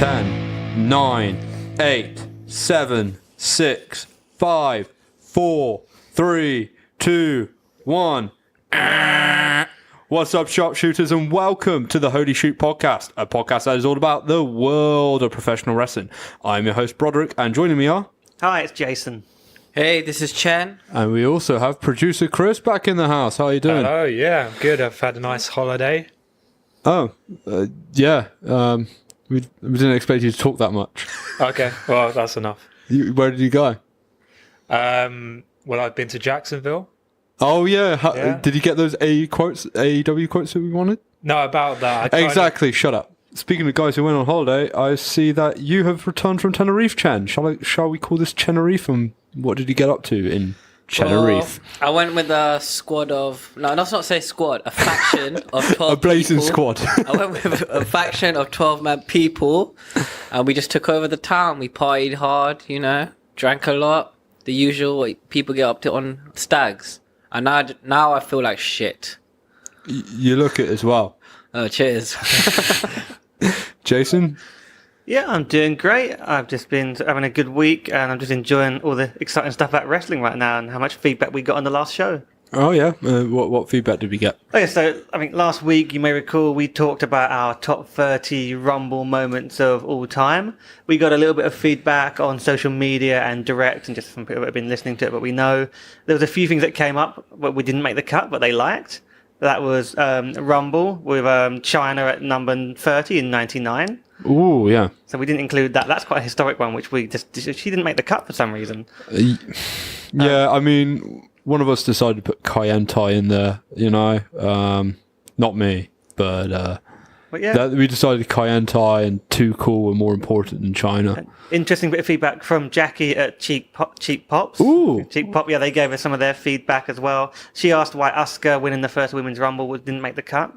10, 9, 8, 7, 6, 5, 4, 3, 2, 1. What's up, sharpshooters, and welcome to the Holy Shoot Podcast, a podcast that is all about the world of professional wrestling. I'm your host, Broderick, and joining me are... Hi, it's Jason. Hey, this is Chen. And we also have producer Chris back in the house. How are you doing? Hello, yeah, I'm good. I've had a nice holiday. Oh, yeah. We didn't expect you to talk that much. Okay, well, that's enough. Where did you go? Well, I've been to Jacksonville. Oh, yeah. Yeah. Did you get those AEW quotes that we wanted? No, about that. Exactly. Shut up. Speaking of guys who went on holiday, I see that you have returned from Tenerife, Chen. Shall we call this Tenerife? And what did you get up to in Tenerife? Well, I went with a squad of... No, let's not say squad. A faction of 12 A blazing people. squad. I went with a faction of 12-man people. And we just took over the town. We partied hard, drank a lot. The usual what people get up to on stags. And now I feel like shit. You look it as well. Oh, cheers. Jason? Yeah, I'm doing great. I've just been having a good week, and I'm just enjoying all the exciting stuff about wrestling right now and how much feedback we got on the last show. Oh, yeah. What feedback did we get? Okay, so I think last week, you may recall, we talked about our top 30 Rumble moments of all time. We got a little bit of feedback on social media and direct, and just from people that have been listening to it, but we know there was a few things that came up, but we didn't make the cut, but they liked. That was Rumble with China at number 30 in 99. Ooh, yeah. So we didn't include that. That's quite a historic one, which she didn't make the cut for some reason. Yeah, I mean, one of us decided to put Kaientai in there, not me, but yeah. we decided Kaientai and Too Cool were more important than China. Interesting bit of feedback from Jackie at Cheap Pops. Ooh. Cheap Pop, yeah, they gave us some of their feedback as well. She asked why Asuka winning the first Women's Rumble didn't make the cut.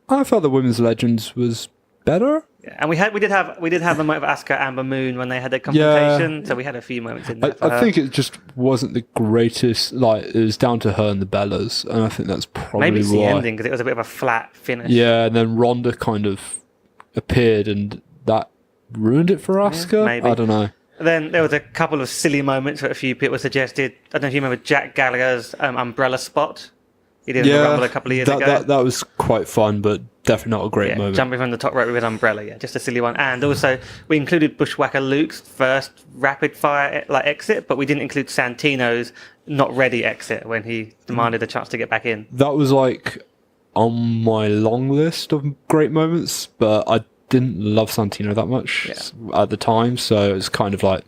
I thought the Women's Legends was better. Yeah, and we did have the moment of Asuka Amber Moon when they had their confrontation, so we had a few moments in there. I think it just wasn't the greatest. Like, it was down to her and the Bellas, and I think that's probably maybe it's why. the ending because it was a bit of a flat finish. Yeah, and then Rhonda kind of appeared, and that ruined it for Asuka. maybe. I don't know. Then there was a couple of silly moments that a few people suggested. I don't know if you remember Jack Gallagher's umbrella spot. He did in the Rumble a couple of years ago. That was quite fun, but definitely not a great moment. Jumping from the top rope with an umbrella, just a silly one. And also, we included Bushwhacker Luke's first rapid fire exit, but we didn't include Santino's not ready exit when he demanded a chance to get back in. That was on my long list of great moments, but I didn't love Santino that much at the time, so it was kind of like...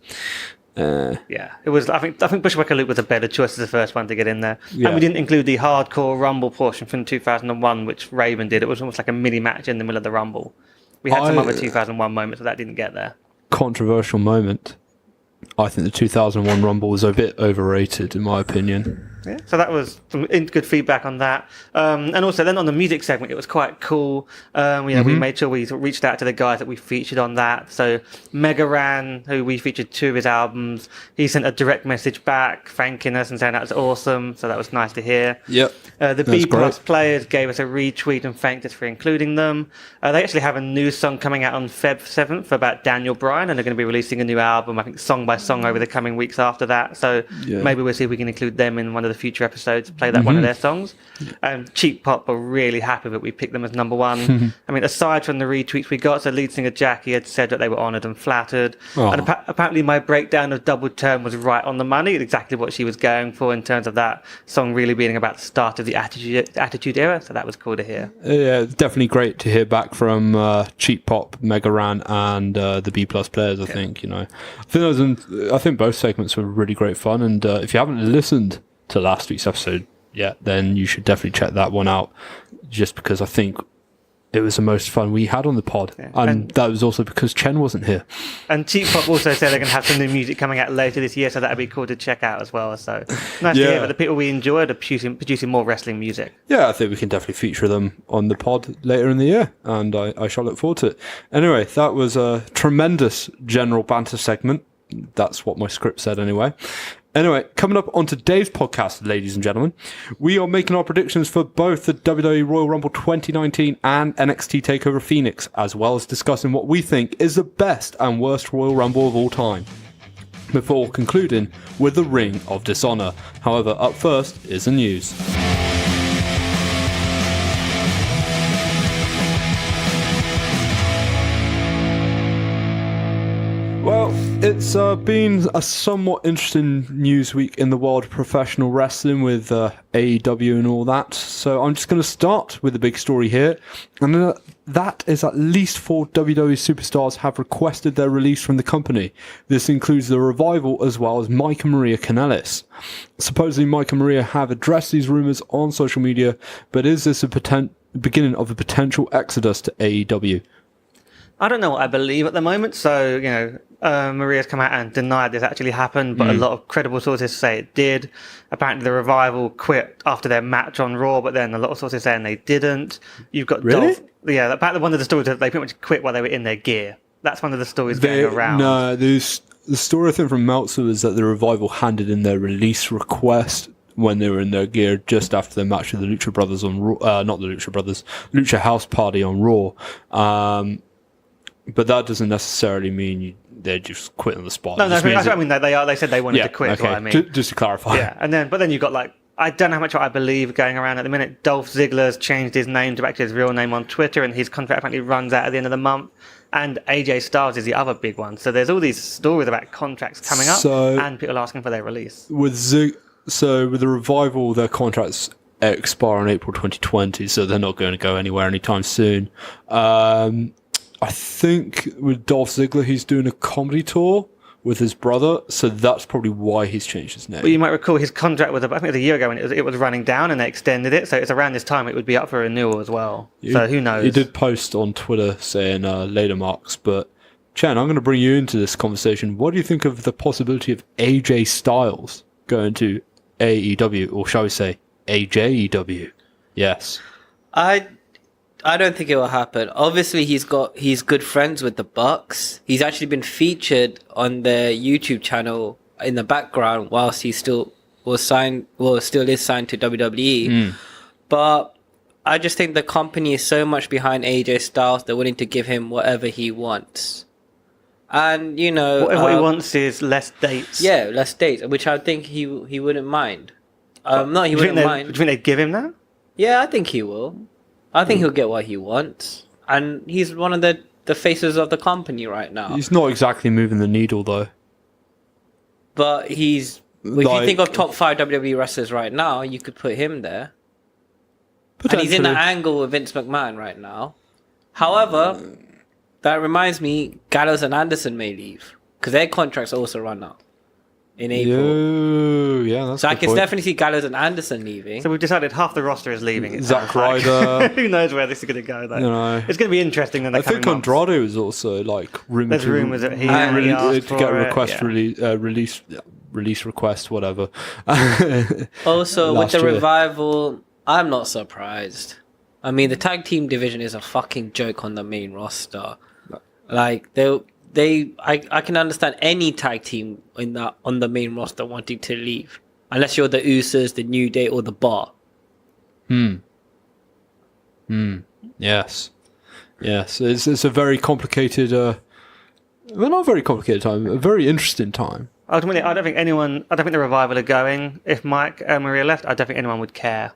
Yeah, it was. I think Bushwhacker Luke was a better choice as the first one to get in there, Yeah. and we didn't include the hardcore Rumble portion from 2001, which Raven did. It was almost like a mini match in the middle of the Rumble. We had some other 2001 moments, but that didn't get there. Controversial moment. I think the 2001 Rumble was a bit overrated, in my opinion. Yeah, so that was some good feedback on that. And also then on the music segment, it was quite cool. We made sure we reached out to the guys that we featured on that. So Mega Ran, who we featured 2 of his albums, he sent a direct message back thanking us and saying that was awesome. So that was nice to hear. Yep. The B Plus players gave us a retweet and thanked us for including them. They actually have a new song coming out on Feb 7th about Daniel Bryan, and they're going to be releasing a new album, I think song by song over the coming weeks after that. So maybe we'll see if we can include them in one of the future episodes, play that one of their songs. Cheap Pop were really happy that we picked them as number one. I mean, aside from the retweets we got, so lead singer Jackie had said that they were honoured and flattered. And apparently my breakdown of Double Turn was right on the money, exactly what she was going for in terms of that song really being about the start of the Attitude Era, so that was cool to hear. Yeah, definitely great to hear back from Cheap Pop, Mega Ran, and the B Plus players. I think I think both segments were really great fun. And if you haven't listened to last week's episode yet, then you should definitely check that one out. Just because I think it was the most fun we had on the pod, and that was also because Chen wasn't here. And Cheap Pop also said they're going to have some new music coming out later this year, so that'd be cool to check out as well. So nice to hear that the people we enjoyed are producing more wrestling music. Yeah, I think we can definitely feature them on the pod later in the year, and I shall look forward to it. Anyway, that was a tremendous general banter segment. That's what my script said anyway. Anyway, coming up on today's podcast, ladies and gentlemen, we are making our predictions for both the WWE Royal Rumble 2019 and NXT Takeover Phoenix, as well as discussing what we think is the best and worst Royal Rumble of all time, before concluding with the Ring of Dishonor. However, up first is the news. Well, it's been a somewhat interesting news week in the world of professional wrestling with AEW and all that. So I'm just going to start with the big story here. And that is at least 4 WWE superstars have requested their release from the company. This includes the Revival as well as Mike and Maria Kanellis. Supposedly Mike and Maria have addressed these rumours on social media, but is this a beginning of a potential exodus to AEW? I don't know what I believe at the moment. So, Maria's come out and denied this actually happened, but a lot of credible sources say it did. Apparently, the Revival quit after their match on Raw, but then a lot of sources saying they didn't. You've got really? Apparently one of the stories that they pretty much quit while they were in their gear. That's one of the stories going around. No, the story I think from Meltzer is that the Revival handed in their release request when they were in their gear just after their match with the Lucha Brothers on Raw, not the Lucha Brothers, Lucha House Party on Raw. But that doesn't necessarily mean they're just quitting on the spot. No, I mean they said they wanted to quit. Okay. What I mean, Just to clarify. Yeah, but then you've got I don't know how much I believe going around at the minute. Dolph Ziggler's changed his name to back to his real name on Twitter, and his contract apparently runs out at the end of the month. And AJ Styles is the other big one. So there's all these stories about contracts coming up and people asking for their release. With the Revival, their contracts expire in April 2020, so they're not going to go anywhere anytime soon. I think with Dolph Ziggler, he's doing a comedy tour with his brother, so that's probably why he's changed his name. Well, you might recall his contract was, I think it was a year ago when it was running down and they extended it, so it's around this time it would be up for renewal as well. So who knows? He did post on Twitter saying later marks, but Chen, I'm going to bring you into this conversation. What do you think of the possibility of AJ Styles going to AEW, or shall we say AJEW? Yes. I don't think it will happen. Obviously, he's good friends with the Bucks. He's actually been featured on their YouTube channel in the background whilst he still is signed to WWE. But I just think the company is so much behind AJ Styles, they're willing to give him whatever he wants. And, what he wants is less dates. Yeah, less dates, which I think he wouldn't mind. He wouldn't mind. Do you think they'd give him that? Yeah, I think he will. I think he'll get what he wants. And he's one of the faces of the company right now. He's not exactly moving the needle, though. But if you think of top 5 WWE wrestlers right now, you could put him there. And he's in the angle with Vince McMahon right now. However, that reminds me, Gallows and Anderson may leave. Because their contracts also run out in April. Yeah, that's so I can definitely see Gallows and Anderson leaving. So we've decided half the roster is leaving. Zack Ryder. Who knows where this is going to go, though. It's going to be interesting. I think Andrade was also rumored. There's rumours that he to get a request release request, whatever. Also, with the Revival, I'm not surprised. I mean, the tag team division is a fucking joke on the main roster. I can understand any tag team on the main roster wanting to leave, unless you're the Usos, the New Day, or the Bar. Yes. It's a very complicated. Well, not a very complicated time. A very interesting time. Ultimately, I don't think the Revival are going. If Mike and Maria left, I don't think anyone would care.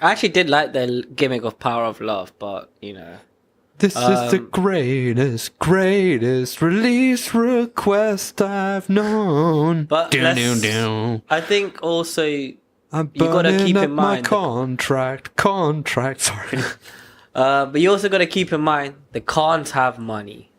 I actually did like their gimmick of Power of Love, but This is the greatest release request I've known. But I think also you got to keep in mind my contract. Sorry. But you also got to keep in mind the Khans have money.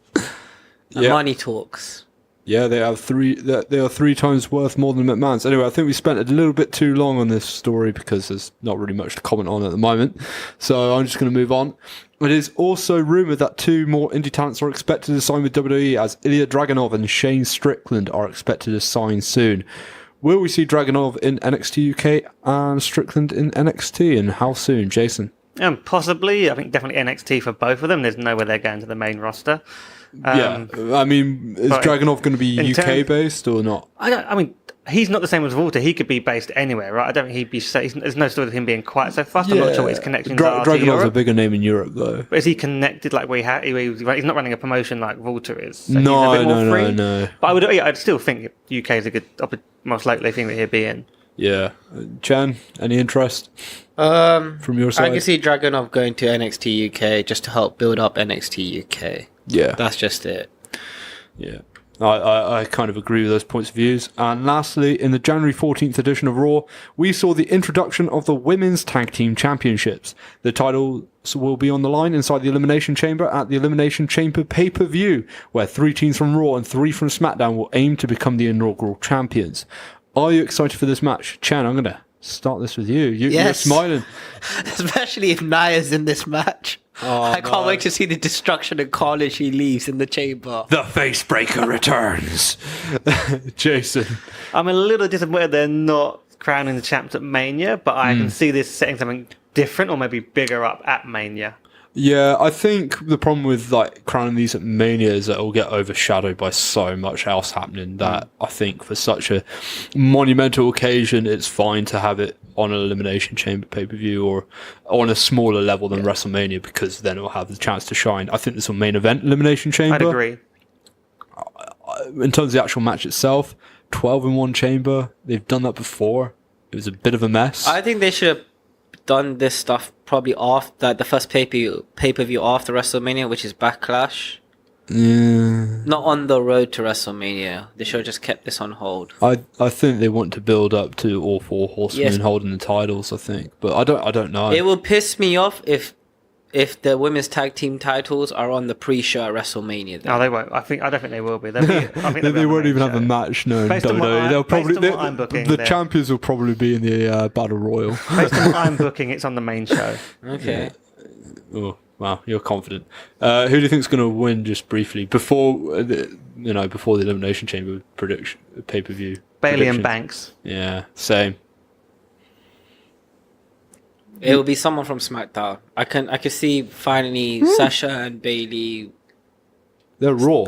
And money talks. Yeah, they are 3 times worth more than McMahon's. Anyway, I think we spent a little bit too long on this story because there's not really much to comment on at the moment. So I'm just going to move on. It is also rumoured that 2 more indie talents are expected to sign with WWE, as Ilya Dragunov and Shane Strickland are expected to sign soon. Will we see Dragunov in NXT UK and Strickland in NXT, and how soon, Jason? Possibly. I think definitely NXT for both of them. There's no way they're going to the main roster. I mean, is Dragunov going to be UK based or not? I mean, he's not the same as Walter. He could be based anywhere, right? I don't think he'd be. There's no story of him being quite so fast. I'm not sure what his connections are to Dragunov's a Europe. bigger name in Europe, though. But is he connected like he's not running a promotion like Walter is? So No, he's a bit more free. no. But I'd still think UK is a good, most likely thing that he'd be in. Yeah. Chan, any interest Um, from your side? I can see Dragunov going to NXT UK just to help build up NXT UK. Yeah. That's just it. Yeah. I kind of agree with those points of views. And lastly, in the January 14th edition of Raw, we saw the introduction of the Women's Tag Team Championships. The titles will be on the line inside the Elimination Chamber at the Elimination Chamber pay-per-view, where 3 teams from Raw and 3 from SmackDown will aim to become the inaugural champions. Are you excited for this match? Chan, I'm going to start this with you. You're Yes. smiling. Especially if Naya's in this match. Oh, I can't wait to see the destruction and carnage she leaves in the chamber. The Facebreaker returns. Jason. I'm a little disappointed they're not crowning the champs at Mania, but I can see this setting something different or maybe bigger up at Mania. Yeah, I think the problem with like crowning these at Mania is that it'll get overshadowed by so much else happening that I think for such a monumental occasion, it's fine to have it on an Elimination Chamber pay-per-view or on a smaller level than WrestleMania, because then it'll have the chance to shine. I think this will main event Elimination Chamber. I'd agree. In terms of the actual match itself, 12 in one chamber. They've done that before. It was a bit of a mess. I think they should have done this stuff probably after like the first pay-per-view after WrestleMania, which is Backlash. Yeah. Not on the road to WrestleMania. They should have just kept this on hold. I think they want to build up to all 4 horsemen Yes. holding the titles, I think. But I don't know. It will piss me off if the women's tag team titles are on the pre-show at WrestleMania. Then. No, they won't. I don't think they will be. I think they won't even have a match. No, Based on what WWE. They'll probably based on what I'm booking, the they're- champions will probably be in the Battle Royal. Based on what I'm booking, it's on the main show. Okay. Oh wow, you're confident. Who do you think's going to win? Just briefly before before the Elimination Chamber prediction pay-per-view. Bailey predictions. and Banks. Yeah, same. It will be someone from SmackDown. I can see finally Sasha and Bailey. They're Raw.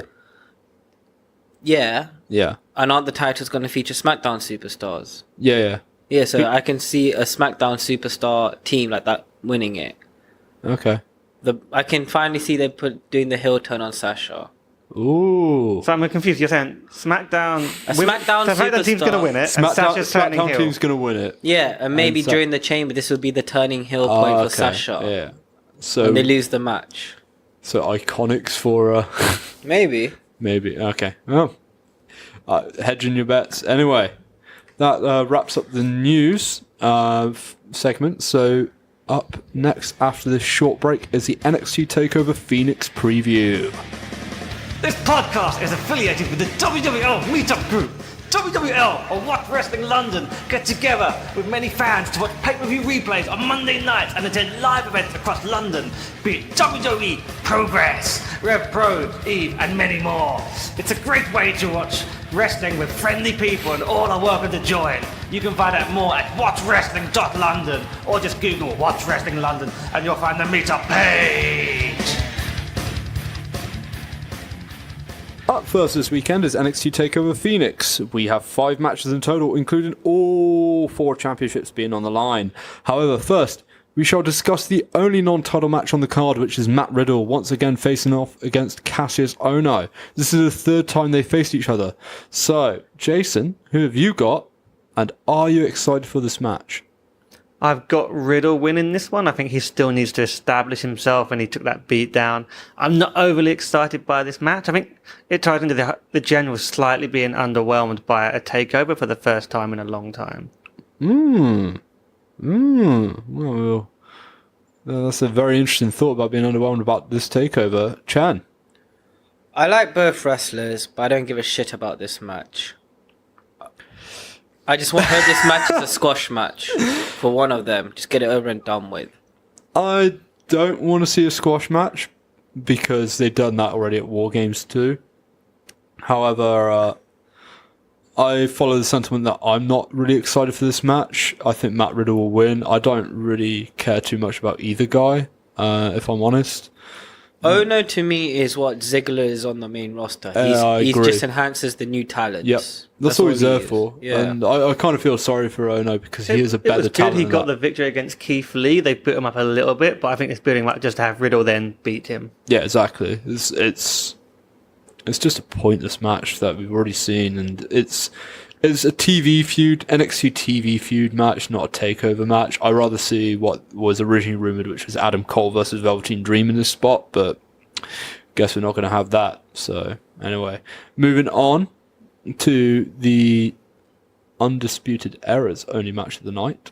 Yeah. Yeah. And aren't the titles going to feature SmackDown superstars? Yeah. Yeah, so I can see a SmackDown superstar team like that winning it. Okay. I can finally see them doing the heel turn on Sasha. Ooh. So I'm confused. You're saying SmackDown. SmackDown the SmackDown team's going to superstar. win it, and Sasha's turning SmackDown heel. team's going to win it. Yeah, and maybe And Sa- during the chamber, this will be the turning heel point for Okay, Sasha. Yeah. So When they lose the match. So Iconics for Maybe. maybe. Okay. Well, hedging your bets. Anyway, that wraps up the news segment. So up next after this short break is the NXT Takeover Phoenix preview. This podcast is affiliated with the WWL Meetup Group. WWL, or What Wrestling London, get together with many fans to watch pay-per-view replays on Monday nights and attend live events across London, be it WWE, Progress, Rev Pro, Eve, and many more. It's a great way to watch wrestling with friendly people, and all are welcome to join. You can find out more at watchwrestling.london or just Google Watch Wrestling London and you'll find the meetup page. Up first this weekend is NXT TakeOver Phoenix. We have 5 matches in total, including all 4 championships being on the line. However, first, we shall discuss the only non-title match on the card, which is Matt Riddle once again facing off against Cassius Ohno. This is the 3rd time they faced each other. So, Jason, who have you got, and are you excited for this match? I've got Riddle winning this one. I think he still needs to establish himself, and he took that beat down. I'm not overly excited by this match. I think it ties into the general slightly being underwhelmed by a takeover for the first time in a long time. Well, that's a very interesting thought about being underwhelmed about this takeover. Chan? I like both wrestlers, but I don't give a shit about this match. I just want this match as a squash match for one of them. Just get it over and done with. I don't want to see a squash match because they've done that already at War Games 2. However, I follow the sentiment that I'm not really excited for this match. I think Matt Riddle will win. I don't really care too much about either guy, if I'm honest. Ono to me is what Ziggler is on the main roster. I He agree. just enhances the new talents. Yep. That's all he's he there is. for. Yeah. And I kind of feel sorry for Ono because he is a It better was good talent. he than got that. the victory against Keith Lee. They put him up a little bit, but I think it's building up just to have Riddle then beat him. Yeah, exactly. It's just a pointless match that we've already seen, and it's a TV feud, NXT TV feud match, not a takeover match. I'd rather see what was originally rumored, which was Adam Cole versus Velveteen Dream in this spot, but guess we're not going to have that. So anyway, moving on to the Undisputed Era's only match of the night.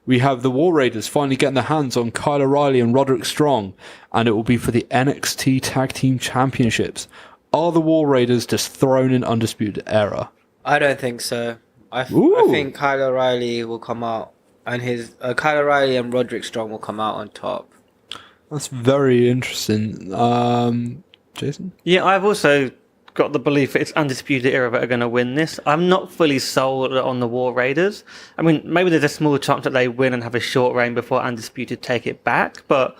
We have the War Raiders finally getting their hands on Kyle O'Reilly and Roderick Strong, and it will be for the NXT Tag Team Championships. Are the War Raiders just thrown in Undisputed Era? I don't think so. I Ooh. think Kyle O'Reilly will come out, and Kyle O'Reilly and Roderick Strong will come out on top. That's very interesting. Jason? Yeah, I've also got the belief that it's Undisputed Era that are going to win this. I'm not fully sold on the War Raiders. I mean, maybe there's a small chance that they win and have a short reign before Undisputed take it back, but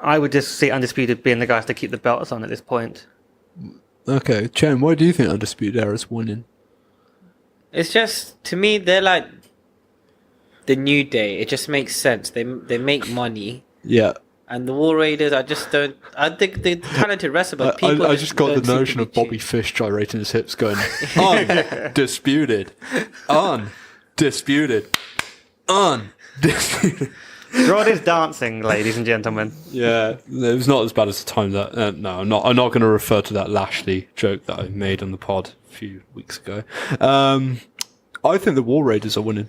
I would just see Undisputed being the guys to keep the belts on at this point. Okay, Chen, why do you think Undisputed Era is winning? It's just, to me, they're like the New Day. It just makes sense. They make money. Yeah. And the War Raiders, I just don't. I think they're talented wrestlers, but people. I just got the don't seem to notion be of Bobby tuned. Fish gyrating his hips going, undisputed, undisputed, undisputed. Rod is dancing, ladies and gentlemen. Yeah, it was not as bad as the time that. No, I'm not going to refer to that Lashley joke that I made on the pod a few weeks ago. I think the War Raiders are winning.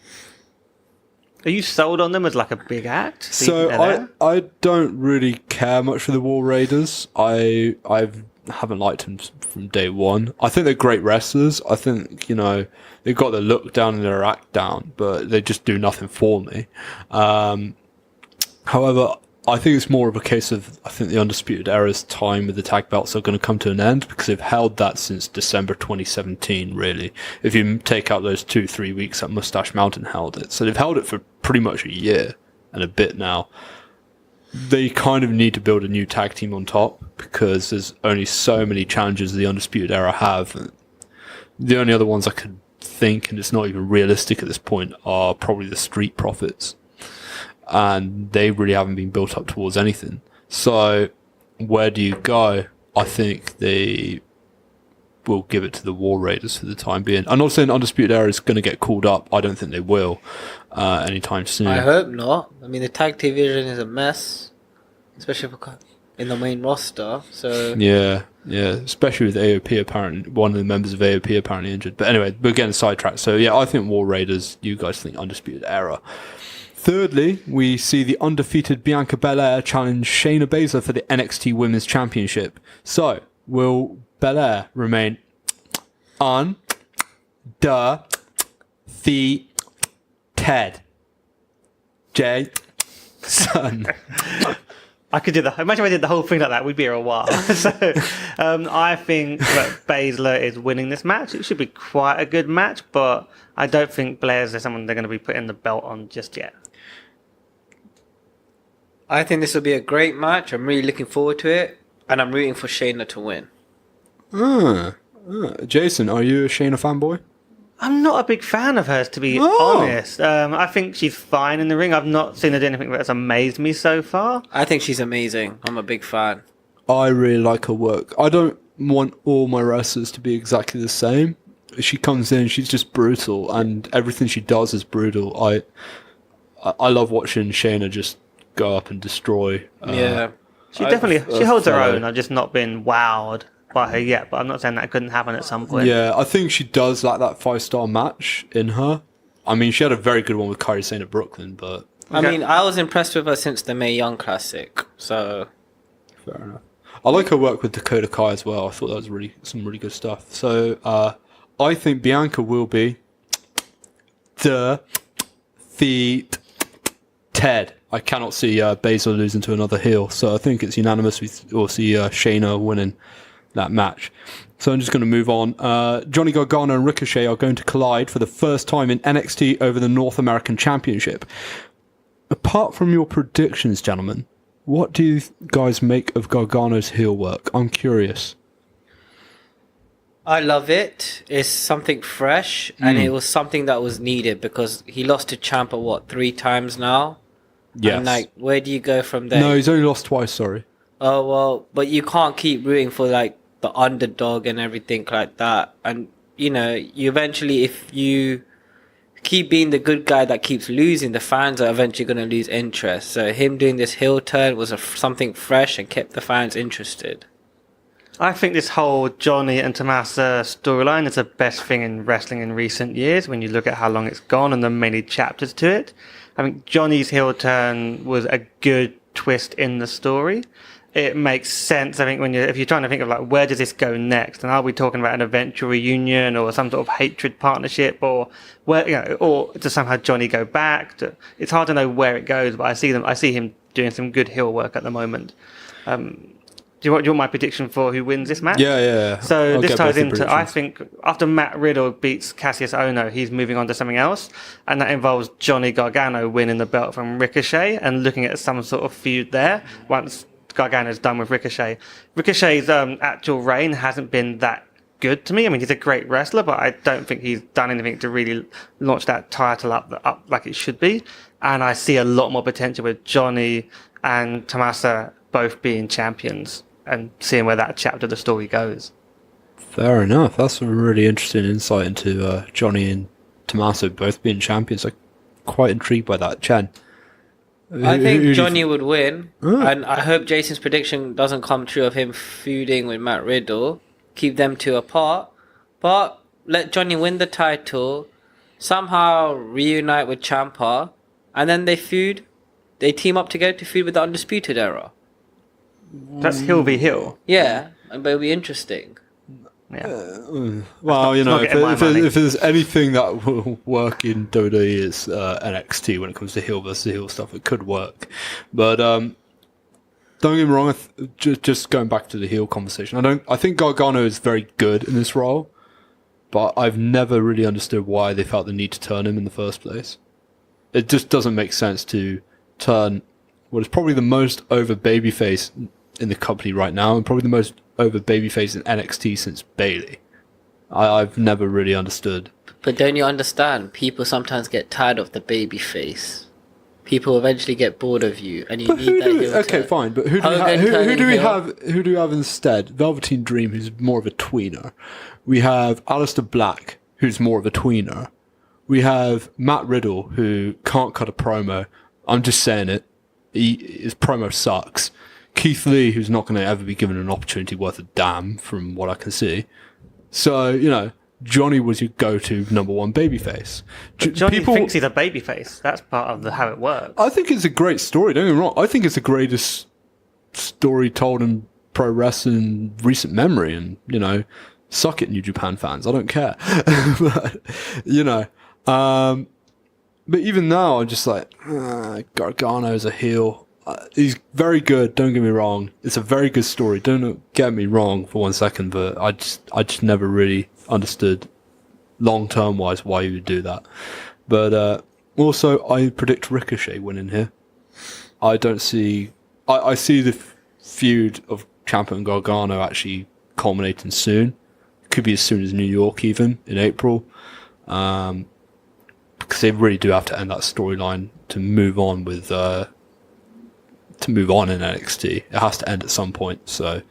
Are you sold on them as like a big act? So I don't really care much for the War Raiders. I haven't liked them from day one. I think they're great wrestlers. I think, they've got their look down and their act down, but they just do nothing for me. However, I think it's more of a case of, I think the Undisputed Era's time with the tag belts are going to come to an end because they've held that since December 2017, really. If you take out those 2-3 weeks that Mustache Mountain held it. So they've held it for pretty much a year and a bit now. They kind of need to build a new tag team on top because there's only so many challenges the Undisputed Era have. The only other ones I could think, and it's not even realistic at this point, are probably the Street Profits. And they really haven't been built up towards anything. So where do you go? I think they will give it to the War Raiders for the time being. I'm not saying Undisputed Era is going to get called up. I don't think they will anytime soon. I hope not. I mean, the tag division is a mess, especially in the main roster. So Yeah, especially with AOP apparently, one of the members of AOP apparently injured. But anyway, we're getting sidetracked. So yeah, I think War Raiders, you guys think Undisputed Era. Thirdly, we see the undefeated Bianca Belair challenge Shayna Baszler for the NXT Women's Championship. So, will Belair remain undefeated? Jason. I could do imagine if I did the whole thing like that, we'd be here a while. So I think that Baszler is winning this match. It should be quite a good match, but I don't think Blair's someone they're going to be putting the belt on just yet. I think this will be a great match. I'm really looking forward to it, and I'm rooting for Shayna to win. Jason, are you a Shayna fanboy? I'm not a big fan of hers, to be honest. I think she's fine in the ring. I've not seen her do anything that's amazed me so far. I think she's amazing. I'm a big fan. I really like her work. I don't want all my wrestlers to be exactly the same. She comes in, she's just brutal, and everything she does is brutal. I love watching Shayna just go up and destroy. She holds her own. I've just not been wowed by her yet, but I'm not saying that couldn't happen at some point. Yeah, I think she does lack that 5-star match in her. I mean, she had a very good one with Kairi Sane at Brooklyn, but... I mean, I was impressed with her since the Mae Young Classic, so... Fair enough. I like her work with Dakota Kai as well. I thought that was some really good stuff. So, I think Bianca will be defeated. I cannot see Baszler losing to another heel, so I think it's unanimous. We'll see Shayna winning that match. So I'm just going to move on. Johnny Gargano and Ricochet are going to collide for the first time in NXT over the North American Championship. Apart from your predictions, gentlemen, What do you guys make of Gargano's heel work? I'm curious. I love it. It's something fresh, and it was something that was needed because he lost to Ciampa 3 times now. Yes. And like, where do you go from there? No, he's only lost twice, sorry. Oh well, but you can't keep rooting for like the underdog and everything like that. And you know, you eventually, if you keep being the good guy that keeps losing, the fans are eventually going to lose interest. So him doing this heel turn was something fresh and kept the fans interested. I think this whole Johnny and Tommaso storyline is the best thing in wrestling in recent years when you look at how long it's gone and the many chapters to it. I think Johnny's heel turn was a good twist in the story. It makes sense, I think, if you're trying to think of like, where does this go next? And are we talking about an eventual reunion or some sort of hatred partnership, or where, you know, or does somehow Johnny go back? It's hard to know where it goes, but I see him doing some good heel work at the moment. Do you want my prediction for who wins this match? Yeah. So I'll this get ties both your into, I predictions. think, after Matt Riddle beats Cassius Ohno, he's moving on to something else. And that involves Johnny Gargano winning the belt from Ricochet and looking at some sort of feud there once Gargano's done with Ricochet. Ricochet's actual reign hasn't been that good to me. I mean, he's a great wrestler, but I don't think he's done anything to really launch that title up like it should be. And I see a lot more potential with Johnny and Tommaso both being champions, and seeing where that chapter of the story goes. Fair enough. That's a really interesting insight into Johnny and Tommaso both being champions. I'm quite intrigued by that. Chen? I who think do you Johnny would win, Oh. and I hope Jason's prediction doesn't come true of him feuding with Matt Riddle. Keep them two apart, but let Johnny win the title, somehow reunite with Ciampa, and then they feud. They team up together to feud with the Undisputed Era. That's Hill v Hill. Yeah, but it'll be interesting. Yeah. Well, you not know, getting my money. if there's anything that will work in WWE, it's NXT when it comes to heel versus heel stuff. It could work, but don't get me wrong. Just going back to the heel conversation, I think Gargano is very good in this role, but I've never really understood why they felt the need to turn him in the first place. It just doesn't make sense to turn what is probably the most over babyface in the company right now, and probably the most over babyface in NXT since Bayley. I've never really understood. But don't you understand? People sometimes get tired of the baby face. People eventually get bored of you, and you But need that heel okay, turn. fine. But who do we have? Who do we have instead? Velveteen Dream, who's more of a tweener. We have Aleister Black, who's more of a tweener. We have Matt Riddle, who can't cut a promo. I'm just saying it. His promo sucks. Keith Lee, who's not going to ever be given an opportunity worth a damn, from what I can see. So, you know, Johnny was your go-to number one babyface. Johnny thinks he's a babyface. That's part of how it works. I think it's a great story, don't get me wrong. I think it's the greatest story told in pro wrestling recent memory, and, you know, suck it, New Japan fans. I don't care. But, you know, but even now, I'm just like, Gargano's a heel. He's very good, don't get me wrong. It's a very good story. Don't get me wrong for 1 second, but I just never really understood long-term wise why you would do that. But also, I predict Ricochet winning here. I don't see... I see the feud of Ciampa and Gargano actually culminating soon. Could be as soon as New York even, in April. Because they really do have to end that storyline to move on with... to move on in NXT. It has to end at some point, so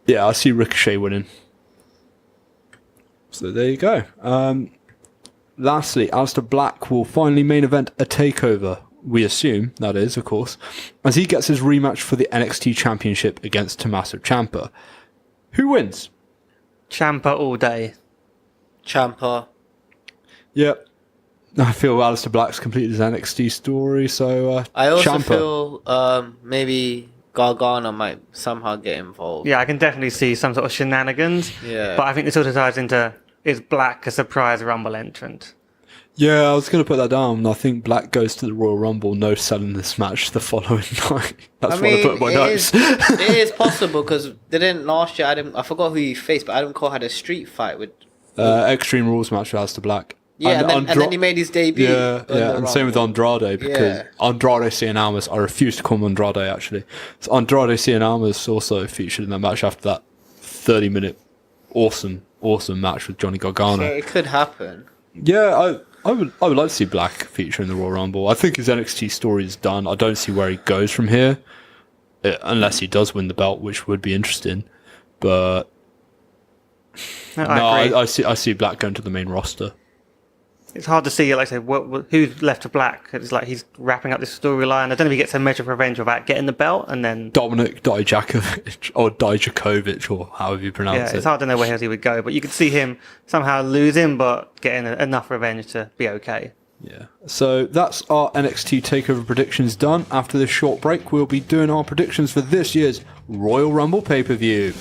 yeah, I see Ricochet winning. So there you go. Lastly, Aleister Black will finally main event a takeover. We assume, that is, of course, as he gets his rematch for the NXT Championship against Tommaso Ciampa. Who wins? Ciampa all day. Ciampa. Yep. I feel Aleister Black's completed his NXT story, so I also Ciampa. feel maybe Gargano might somehow get involved. Yeah, I can definitely see some sort of shenanigans. Yeah. But I think this also ties into, is Black a surprise Rumble entrant? Yeah, I was going to put that down. I think Black goes to the Royal Rumble, no selling this match the following night. That's what I put in my notes. it is possible because they didn't last year. I forgot who he faced, but Adam Cole had a street fight with. Extreme Rules match with Aleister Black. Yeah, and then he made his debut. Yeah, yeah, and same with Andrade, because Yeah. Andrade Cien Almas, I refuse to call him Andrade actually. So Andrade Cien Almas also featured in that match after that 30-minute awesome match with Johnny Gargano. So it could happen. Yeah, I would like to see Black feature in the Royal Rumble. I think his NXT story is done. I don't see where he goes from here, unless he does win the belt, which would be interesting. But I see Black going to the main roster. It's hard to see, like I said, who's left to Black. It's like he's wrapping up this storyline. I don't know if he gets a measure of revenge without getting the belt, and then Dominic Dijakovic or Dijakovic, or however you pronounce it. It's hard to know where else he would go, but you could see him somehow losing, but getting enough revenge to be okay. Yeah. So that's our NXT Takeover predictions done. After this short break, we'll be doing our predictions for this year's Royal Rumble pay-per-view.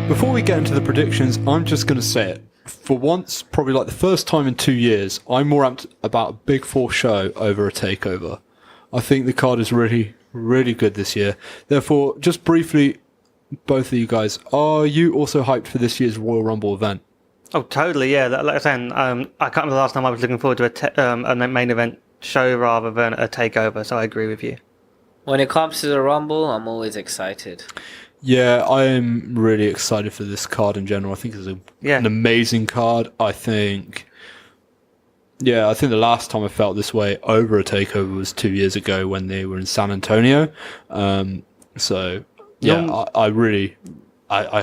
Before we get into the predictions, I'm just going to say it. For once, probably like the first time in 2 years, I'm more amped about a Big Four show over a takeover. I think the card is really, really good this year. Therefore, just briefly, both of you guys, are you also hyped for this year's Royal Rumble event? Oh, totally, yeah. Like I was saying, I can't remember the last time I was looking forward to a main event show rather than a takeover, so I agree with you. When it comes to the Rumble, I'm always excited. Yeah, I am really excited for this card in general. I think it's an amazing card. I think the last time I felt this way over a takeover was 2 years ago when they were in San Antonio. I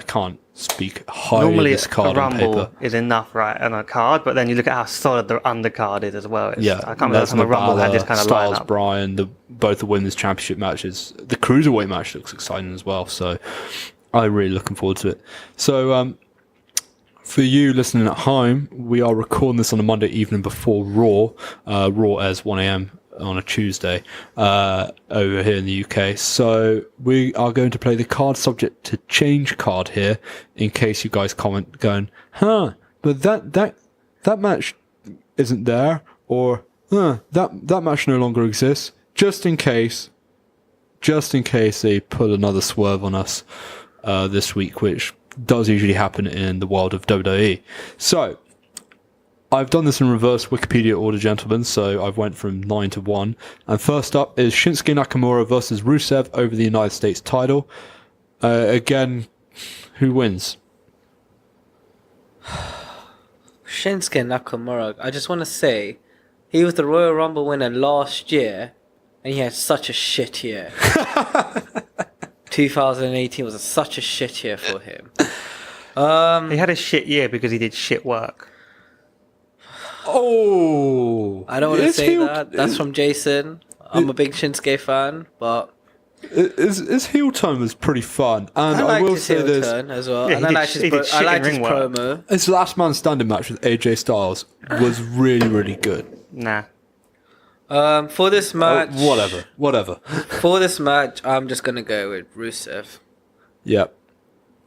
can't speak highly of this card on paper. Normally, a Rumble is enough, right, on a card, but then you look at how solid the undercard is as well. I can't remember the time a Rumble had this kind of Styles, lineup. Bryan, both the women's championship matches. The cruiserweight match looks exciting as well, so I'm really looking forward to it. So, for you listening at home, we are recording this on a Monday evening before Raw. Raw airs 1 a.m. on a Tuesday over here in the UK. So we are going to play the card subject to change card here in case you guys comment going, but that match isn't there, or that match no longer exists, just in case they put another swerve on us this week, which does usually happen in the world of WWE. So I've done this in reverse Wikipedia order, gentlemen, so I've went from 9 to 1. And first up is Shinsuke Nakamura versus Rusev over the United States title. Again, who wins? Shinsuke Nakamura, I just want to say, he was the Royal Rumble winner last year, and he had such a shit year. 2018 was such a shit year for him. He had a shit year because he did shit work. Oh, I don't want to say that. That's from Jason. I'm a big Shinsuke fan, but his heel turn was pretty fun, and I I will his say heel this: turn as well. Yeah, And I liked his promo. his last man standing match with AJ Styles was really, really good. Nah. For this match, Whatever. For this match, I'm just gonna go with Rusev. Yep.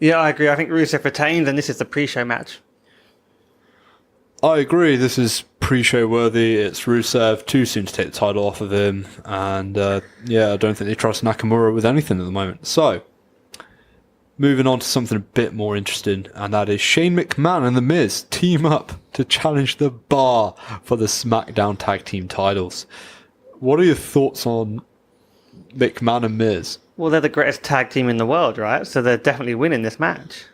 Yeah, I agree. I think Rusev retains, and this is the pre-show match. I agree. This is pre-show worthy. It's Rusev, too soon to take the title off of him, and I don't think they trust Nakamura with anything at the moment. So, moving on to something a bit more interesting, and that is Shane McMahon and The Miz team up to challenge The Bar for the SmackDown Tag Team titles. What are your thoughts on McMahon and Miz? Well, they're the greatest tag team in the world, right? So they're definitely winning this match.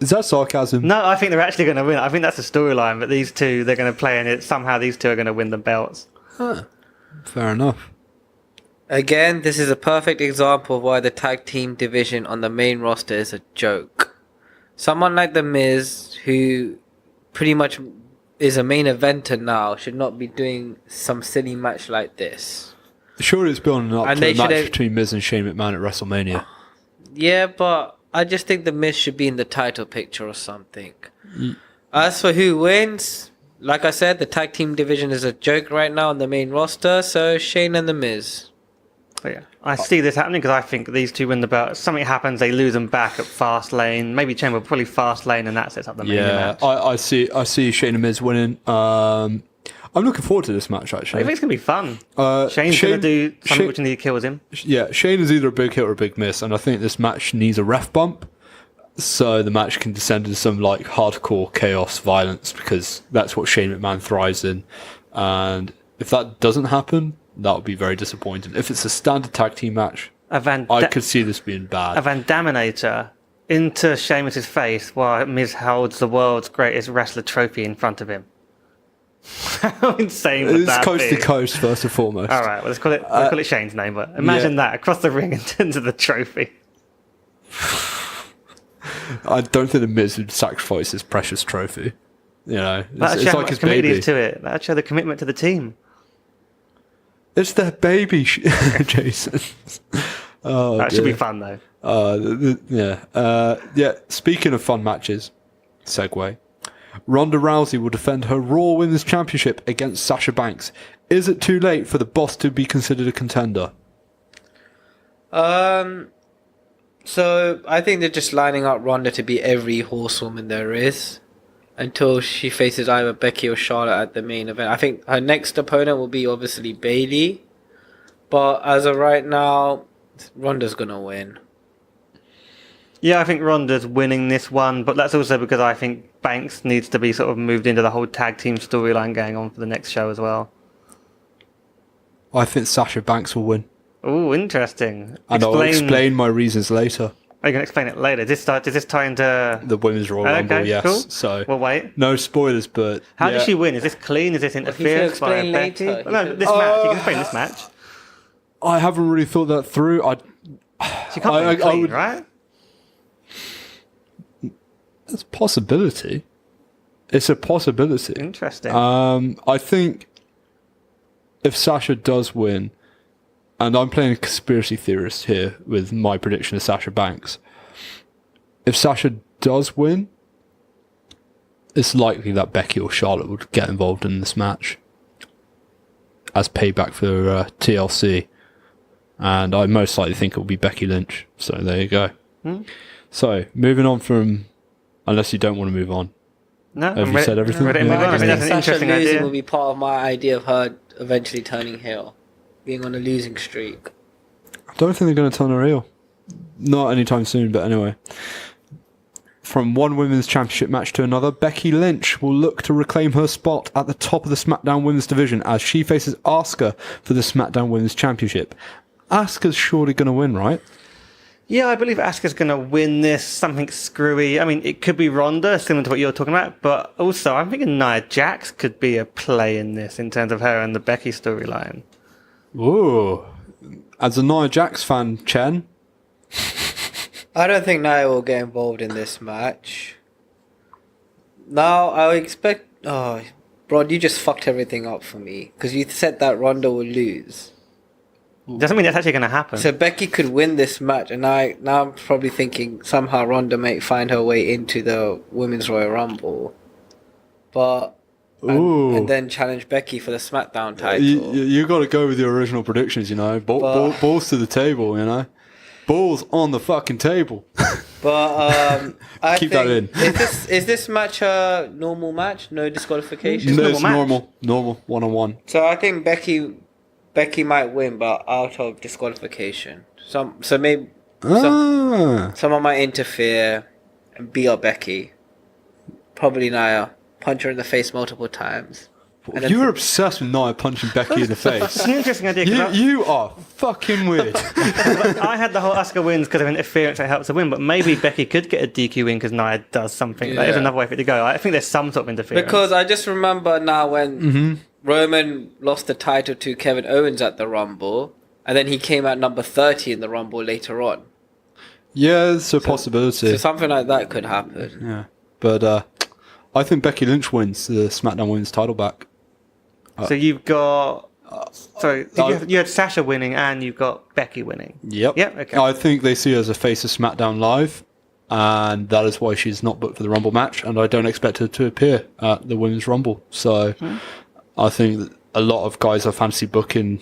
Is that sarcasm? No, I think they're actually going to win. I think that's the storyline, but these two, they're going to play in it. Somehow these two are going to win the belts. Huh. Fair enough. Again, this is a perfect example of why the tag team division on the main roster is a joke. Someone like The Miz, who pretty much is a main eventer now, should not be doing some silly match like this. Sure, it's building up And to a they match should have- between Miz and Shane McMahon at WrestleMania. Yeah, but I just think The Miz should be in the title picture or something. As for who wins, like I said, the tag team division is a joke right now on the main roster, so Shane and The Miz. But yeah, I see this happening because I think these two win the belt. Something happens, they lose them back at Fastlane. Maybe Chamber, probably Fastlane, and that sets up the Mania match. I see Shane and Miz winning. I'm looking forward to this match, I actually. think it's going to be fun. Shane's going to do something which needs kills him. Yeah, Shane is either a big hit or a big miss, and I think this match needs a ref bump, so the match can descend into some like hardcore chaos violence, because that's what Shane McMahon thrives in. And if that doesn't happen, that would be very disappointing. If it's a standard tag team match, I could see this being bad. A Van Daminator into Sheamus's face while Miz holds the world's greatest wrestler trophy in front of him. How insane would that be? It's coast to coast, first and foremost. All right, well, let's call it Shane's name, but imagine that across the ring and into the trophy. I don't think the Miz would sacrifice his precious trophy. You know, That'd it's show how like much his committed he baby. is to it. That'd show the commitment to the team. It's their baby, Jason. That should be fun, though. Yeah. Speaking of fun matches, segue. Ronda Rousey will defend her Raw Women's Championship against Sasha Banks. Is it too late for the boss to be considered a contender? So I think they're just lining up Ronda to be every horsewoman there is until she faces either Becky or Charlotte at the main event. I think her next opponent will be obviously Bayley, but as of right now, Ronda's gonna win. Yeah, I think Ronda's winning this one, but that's also because I think Banks needs to be sort of moved into the whole tag team storyline going on for the next show as well. I think Sasha Banks will win. Oh, interesting. And I'll explain my reasons later. Are you going to explain it later? Does this tie into The Women's Royal Rumble, yes. Cool. So We'll wait. no spoilers, but How does she win? Is this clean? Is this interference by explain Becky? later. No, this match. You can explain this match. I haven't really thought that through. She can't be clean, right? It's a possibility. It's a possibility. Interesting. I think if Sasha does win, and I'm playing a conspiracy theorist here with my prediction of Sasha Banks, if Sasha does win, it's likely that Becky or Charlotte would get involved in this match as payback for TLC. And I most likely think it will be Becky Lynch. So there you go. So, moving on from... Unless you don't want to move on. No, Have you said everything? I'm ready to move on. I think that's an Sasha interesting losing idea. will be part of my idea of her eventually turning heel, being on a losing streak. I don't think they're going to turn her heel. Not anytime soon, but anyway. From one women's championship match to another, Becky Lynch will look to reclaim her spot at the top of the SmackDown Women's division as she faces Asuka for the SmackDown Women's Championship. Asuka's surely going to win, right? Yeah, I believe Asuka's going to win this. Something screwy. I mean, it could be Rhonda, similar to what you're talking about, but also I'm thinking Nia Jax could be a play in this in terms of her and the Becky storyline. Ooh. As a Nia Jax fan, Chen? I don't think Nia will get involved in this match. Now, I expect... Oh, bro, you just fucked everything up for me. Because you said that Ronda will lose. Doesn't mean that's actually going to happen. So Becky could win this match, and now I'm probably thinking somehow Ronda may find her way into the Women's Royal Rumble. But... And then challenge Becky for the SmackDown title. You got to go with your original predictions, you know. Balls to the table, you know. Balls on the fucking table. But I Keep think, that in. Is this match a normal match? No disqualification? No, it's normal normal, one-on-one. So I think Becky might win, but out of disqualification. Someone might interfere and beat up Becky. Probably Nia. Punch her in the face multiple times. And then You're obsessed with Nia punching Becky in the face. It's an interesting idea. 'Cause You are fucking weird. I had the whole Asuka wins because of interference that helps her win, but maybe Becky could get a DQ win because Nia does something. That is Yeah. another way for it to go. I think there's some sort of interference. Because I just remember now when Roman lost the title to Kevin Owens at the Rumble, and then he came out number 30 in the Rumble later on. Yeah, it's a possibility. So something like that could happen. Yeah, but I think Becky Lynch wins the SmackDown Women's title back. So you've got... you had Sasha winning and you've got Becky winning. Yep. Yep, okay. I think they see her as a face of SmackDown Live, and that is why she's not booked for the Rumble match, and I don't expect her to appear at the Women's Rumble. So I think that a lot of guys are fantasy booking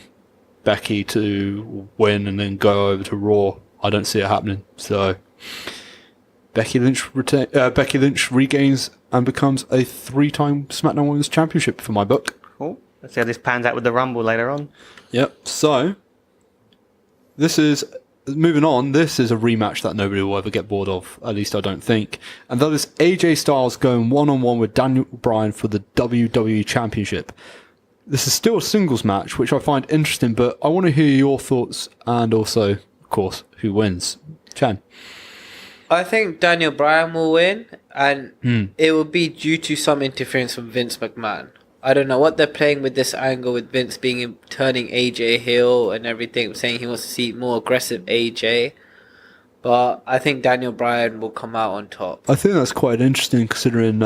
Becky to win and then go over to Raw. I don't see it happening. So Becky Lynch regains and becomes a 3-time SmackDown Women's Championship for my book. Cool. Let's see how this pans out with the Rumble later on. Yep. So, this is moving on. This is a rematch that nobody will ever get bored of. At least I don't think. And that is AJ Styles going one-on-one with Daniel Bryan for the WWE Championship. This is still a singles match, which I find interesting, but I want to hear your thoughts and also, of course, who wins. Chan. I think Daniel Bryan will win, and it will be due to some interference from Vince McMahon. I don't know what they're playing with this angle with Vince turning AJ heel and everything, saying he wants to see more aggressive AJ. But I think Daniel Bryan will come out on top. I think that's quite interesting considering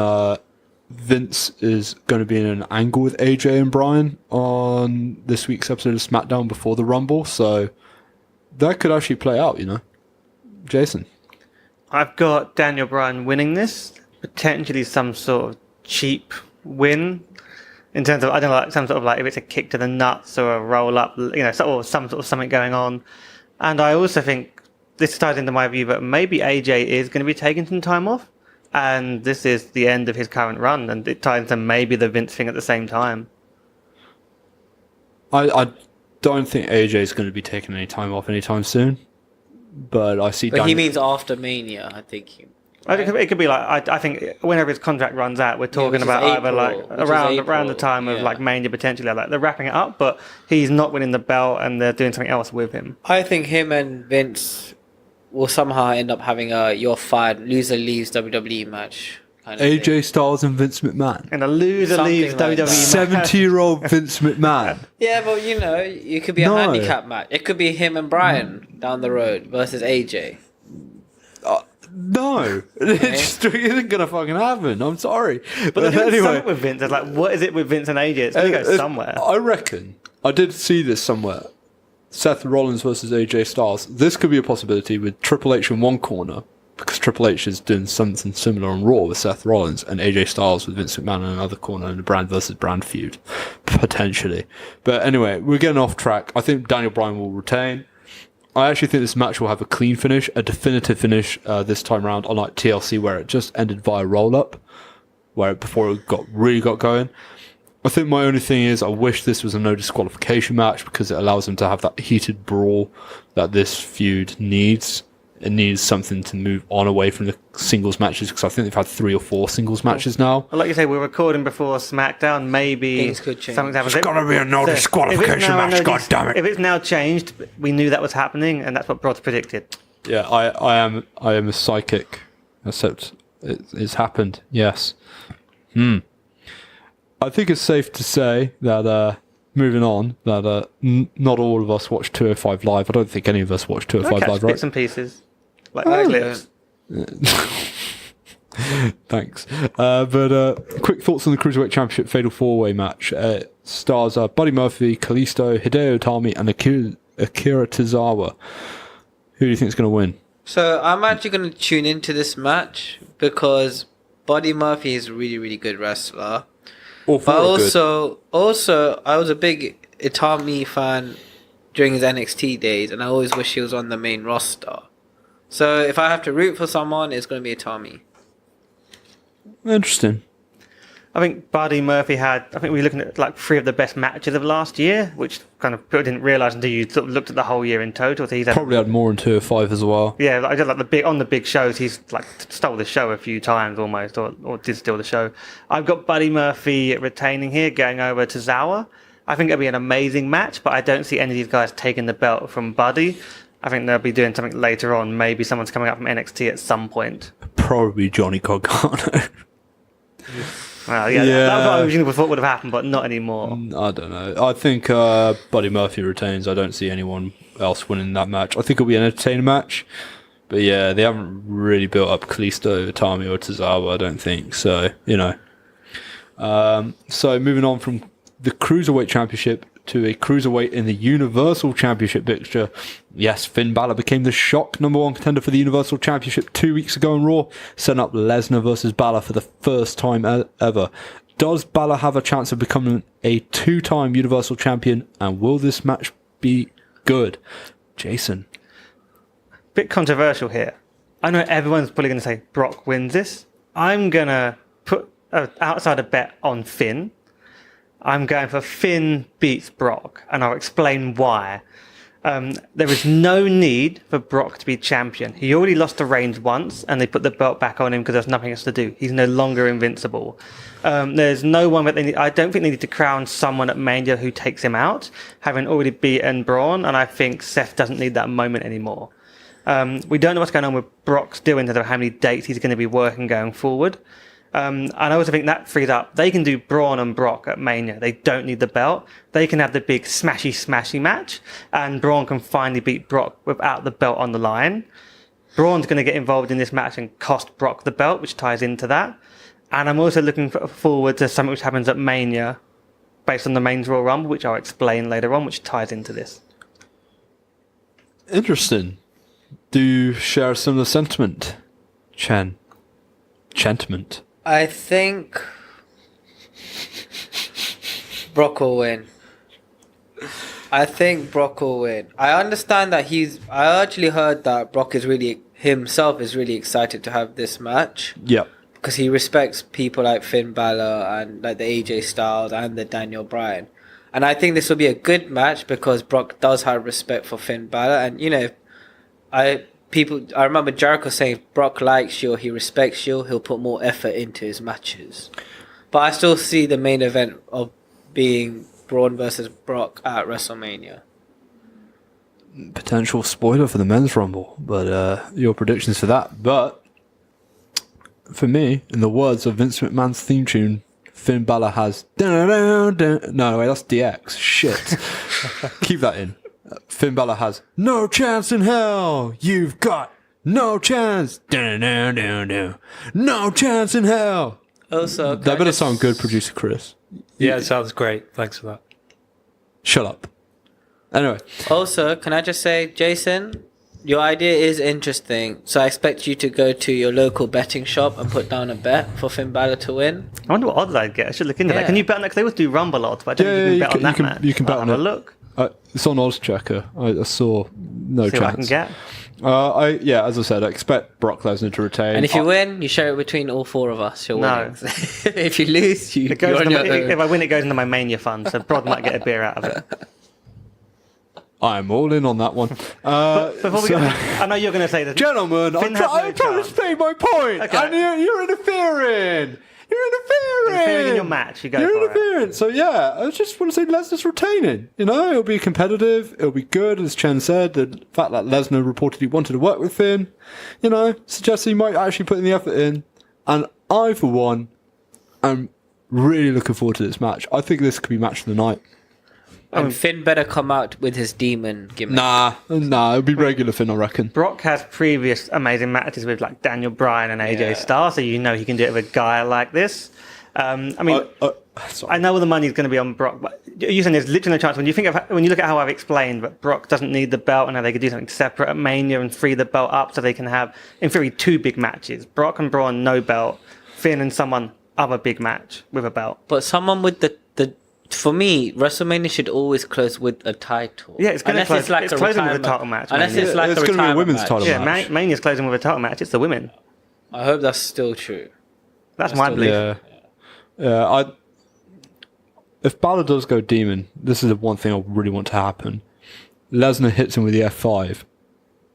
Vince is going to be in an angle with AJ and Bryan on this week's episode of SmackDown before the Rumble. So that could actually play out, you know. Jason. I've got Daniel Bryan winning this, potentially some sort of cheap win. In terms of, I don't know, like some sort of like if it's a kick to the nuts or a roll up, you know, or some sort of something going on. And I also think this ties into my view that maybe AJ is going to be taking some time off, and this is the end of his current run, and it ties into maybe the Vince thing at the same time. I don't think AJ is going to be taking any time off anytime soon, but I see. But he means after Mania, I think. It could be like I think whenever his contract runs out, we're talking about either like around the time of like Mania potentially, like they're wrapping it up, but he's not winning the belt and they're doing something else with him. I think him and Vince will somehow end up having a "you're fired, loser leaves" WWE match. Kind of AJ thing. Styles and Vince McMahon. And a loser Something leaves like WWE. that. 70-year-old Vince McMahon. Yeah, but you know, it could be a handicap match. It could be him and Bryan down the road versus AJ. No, it just isn't gonna fucking happen. I'm sorry, But they're doing anyway, something with Vince. It's like, what is it with Vince and AJ? It's going to go somewhere. I reckon I did see this somewhere. Seth Rollins versus AJ Styles. This could be a possibility with Triple H in one corner because Triple H is doing something similar on Raw with Seth Rollins, and AJ Styles with Vince McMahon in another corner in a brand versus brand feud, potentially. But anyway, we're getting off track. I think Daniel Bryan will retain. I actually think this match will have a clean finish, a definitive finish this time around, unlike TLC where it just ended via roll-up, before it really got going. I think my only thing is I wish this was a no disqualification match because it allows them to have that heated brawl that this feud needs. It needs something to move on away from the singles matches because I think they've had 3 or 4 singles matches now. Well, like you say, we're recording before SmackDown. Maybe Things could change. something's happened. It's got to be a no disqualification match, God damn it. If it's now changed, we knew that was happening, and that's what Brod's predicted. Yeah, I am a psychic, except it's happened. Yes. I think it's safe to say that moving on, that not all of us watched 205 Live. I don't think any of us watched 205 Live, right? Bits and pieces, like clips. Thanks. Quick thoughts on the Cruiserweight Championship Fatal 4-Way match. Stars Buddy Murphy, Kalisto, Hideo Itami, and Akira Tozawa. Who do you think is going to win? So I'm actually going to tune into this match because Buddy Murphy is a really, really good wrestler. But also, I was a big Itami fan during his NXT days, and I always wish he was on the main roster. So if I have to root for someone, it's going to be Itami. Interesting. I think Buddy Murphy I think we were looking at like 3 of the best matches of last year, which kind of people didn't realise until you sort of looked at the whole year in total. So he's Probably had more in 205 as well. Yeah, like on the big shows, he's like stole the show a few times almost, or did steal the show. I've got Buddy Murphy retaining here, going over to Tozawa. I think it'll be an amazing match, but I don't see any of these guys taking the belt from Buddy. I think they'll be doing something later on. Maybe someone's coming up from NXT at some point. Probably Johnny Gargano. Well, yeah, that was what I originally thought would have happened, but not anymore. I don't know. I think Buddy Murphy retains. I don't see anyone else winning that match. I think it'll be an entertaining match. But yeah, they haven't really built up Kalisto, Itami, or Tozawa, I don't think. So, you know. So moving on from the Cruiserweight Championship to a Cruiserweight in the Universal Championship picture. Yes, Finn Balor became the shock #1 contender for the Universal Championship 2 weeks ago on Raw, setting up Lesnar versus Balor for the first time ever. Does Balor have a chance of becoming a 2-time Universal Champion, and will this match be good? Jason. Bit controversial here. I know everyone's probably going to say Brock wins this. I'm going to put an outsider bet on Finn. I'm going for Finn beats Brock, and I'll explain why. There is no need for Brock to be champion. He already lost to Reigns once, and they put the belt back on him because there's nothing else to do. He's no longer invincible. There's no one that I don't think they need to crown someone at Mania who takes him out, having already beaten Braun, and I think Seth doesn't need that moment anymore. We don't know what's going on with Brock's doing, how many dates he's going to be working going forward. And I also think that frees up. They can do Braun and Brock at Mania. They don't need the belt. They can have the big smashy match, and Braun can finally beat Brock without the belt on the line. Braun's going to get involved in this match and cost Brock the belt, which ties into that. And I'm also looking forward to something which happens at Mania based on the Men's Royal Rumble, which I'll explain later on, which ties into this. Interesting. Do you share a similar sentiment, Chantment? I think Brock will win. I understand that I actually heard that Brock is really excited to have this match. Yeah. Because he respects people like Finn Balor and like the AJ Styles and the Daniel Bryan. And I think this will be a good match because Brock does have respect for Finn Balor. And, you know, I remember Jericho saying if Brock likes you, he respects you, he'll put more effort into his matches. But I still see the main event of being Braun versus Brock at WrestleMania. Potential spoiler for the Men's Rumble, but your predictions for that. But for me, in the words of Vince McMahon's theme tune, Finn Balor has... No, wait, that's DX. Shit. Keep that in. Finn Balor has no chance in hell. You've got no chance. No chance in hell. Also, that better sound good, producer Chris. Yeah, it sounds great. Thanks for that. Shut up. Anyway. Also, can I just say, Jason, your idea is interesting. So I expect you to go to your local betting shop and put down a bet for Finn Balor to win. I wonder what odds I'd get. I should look into that. Can you bet on that? Because they always do Rumble odds, but I don't think you can bet on that match. You can bet on it. Look. It's on Odds Checker. I saw no See chance. what I can get. As I said, I expect Brock Lesnar to retain. And if you win, you share it between all four of us. You're No. winning. If you lose, you're on your own. If I win, it goes into my Mania fund, so Brod might get a beer out of it. I'm all in on that one. Before we go, I know you're going to say this. Gentlemen, I'm trying to state my point. Okay. And you're interfering. Interfering in your match. You go You're for interfering. So yeah, I just want to say Lesnar's retaining. You know, it'll be competitive. It'll be good, as Chen said. The fact that Lesnar reportedly wanted to work with Finn, you know, suggests he might actually put in the effort in. And I, for one, am really looking forward to this match. I think this could be match of the night. And Finn better come out with his demon gimmick. Nah, it'll be regular Finn, I reckon. Brock has previous amazing matches with like Daniel Bryan and AJ Styles, so you know he can do it with a guy like this. I mean, I know all the money's going to be on Brock, but you're saying there's literally no chance. When you look at how I've explained that Brock doesn't need the belt and how they could do something separate at Mania and free the belt up so they can have, in theory, 2 big matches. Brock and Braun, no belt. Finn and someone other big match with a belt. But someone with the for me, WrestleMania should always close with a title. Yeah, it's going to close. Like it's closing with a title match. Unless it's like it's a going to be a women's match. title match. Yeah, Mania's closing with a title match. It's the women. I hope that's still true. That's my belief. Yeah. If Balor does go demon, this is the one thing I really want to happen. Lesnar hits him with the F5.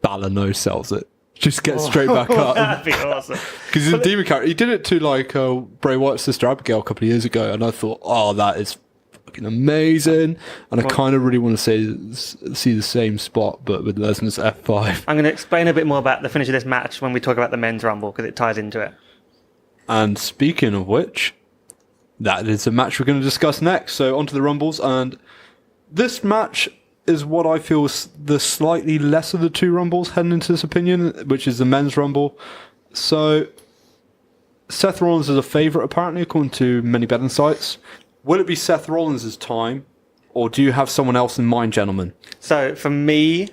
Balor no-sells it. Just get straight back up. That'd be awesome. Because he's a demon character. He did it to like Bray Wyatt's sister Abigail a couple of years ago, and I thought, oh, that is fucking amazing. And I kind of really want to see the same spot, but with Lesnar's F5. I'm going to explain a bit more about the finish of this match when we talk about the Men's Rumble, because it ties into it. And speaking of which, that is a match we're going to discuss next. So on to the Rumbles, and this match is what I feel is the slightly less of the 2 Rumbles heading into this opinion, which is the Men's Rumble. So Seth Rollins is a favourite apparently, according to many betting sites. Will it be Seth Rollins' time, or do you have someone else in mind, gentlemen? So for me,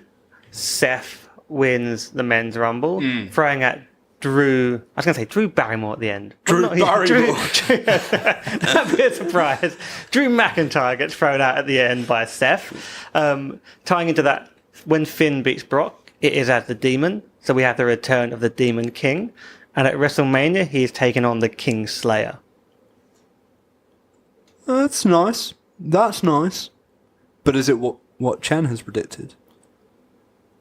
Seth wins the Men's Rumble, throwing at Drew Barrymore at the end. Barrymore. That'd be a surprise. Drew McIntyre gets thrown out at the end by Seth. Tying into that, when Finn beats Brock, it is as the Demon. So we have the return of the Demon King. And at WrestleMania, he is taking on the King Slayer. That's nice. That's nice. But is it what Chen has predicted?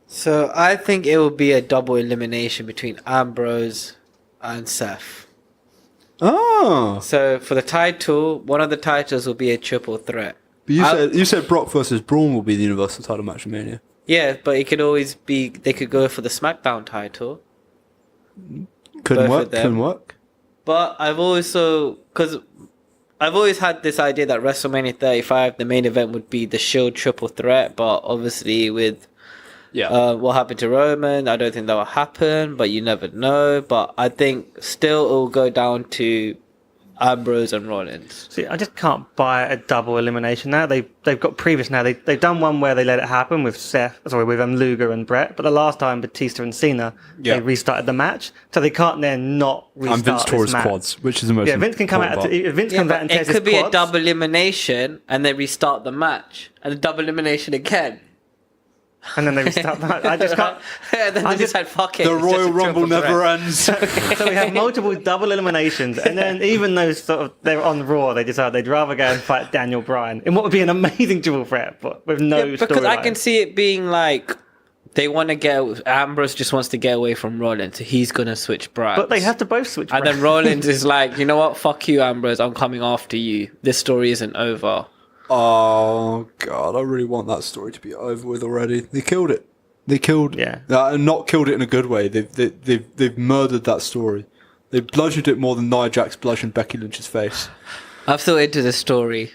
So I think it will be a double elimination between Ambrose and Seth. Oh. So for the title, one of the titles will be a triple threat. But you said Brock versus Braun will be the Universal title match in Mania. Yeah, but it could always be. They could go for the SmackDown title. Couldn't Both work. of them. Couldn't work. But I've always had this idea that WrestleMania 35, the main event would be the Shield triple threat. But obviously with what happened to Roman, I don't think that will happen. But you never know. But I think still it will go down to Ambrose and Rollins. See, I just can't buy a double elimination now. They've got previous now. They've done one where they let it happen with Luger and Brett. But the last time, Batista and Cena, they restarted the match. So they can't then not restart And Vince tore his match. quads, which is the most Vince can come out. Vince comes out and tears it could his be a quads. double elimination and they restart the match and a double elimination again. And then they restart the match. I just can't. And then they just said, fuck it. The it's just Royal a Rumble triple never threat. ends. So we have multiple double eliminations, and then even though they're on Raw, they decided they'd rather go and fight Daniel Bryan in what would be an amazing triple threat, but with no Yeah, because I can storyline. see it being like they want to get Ambrose just wants to get away from Rollins, so he's gonna switch brands. But they have to both switch. And brands. then Rollins is like, you know what? Fuck you, Ambrose. I'm coming after you. This story isn't over. Oh God, I really want that story to be over with already. They killed it. They killed, and not killed it in a good way. They've murdered that story. They bludgeoned it more than Nia Jax bludgeoned Becky Lynch's face. I'm still into this story.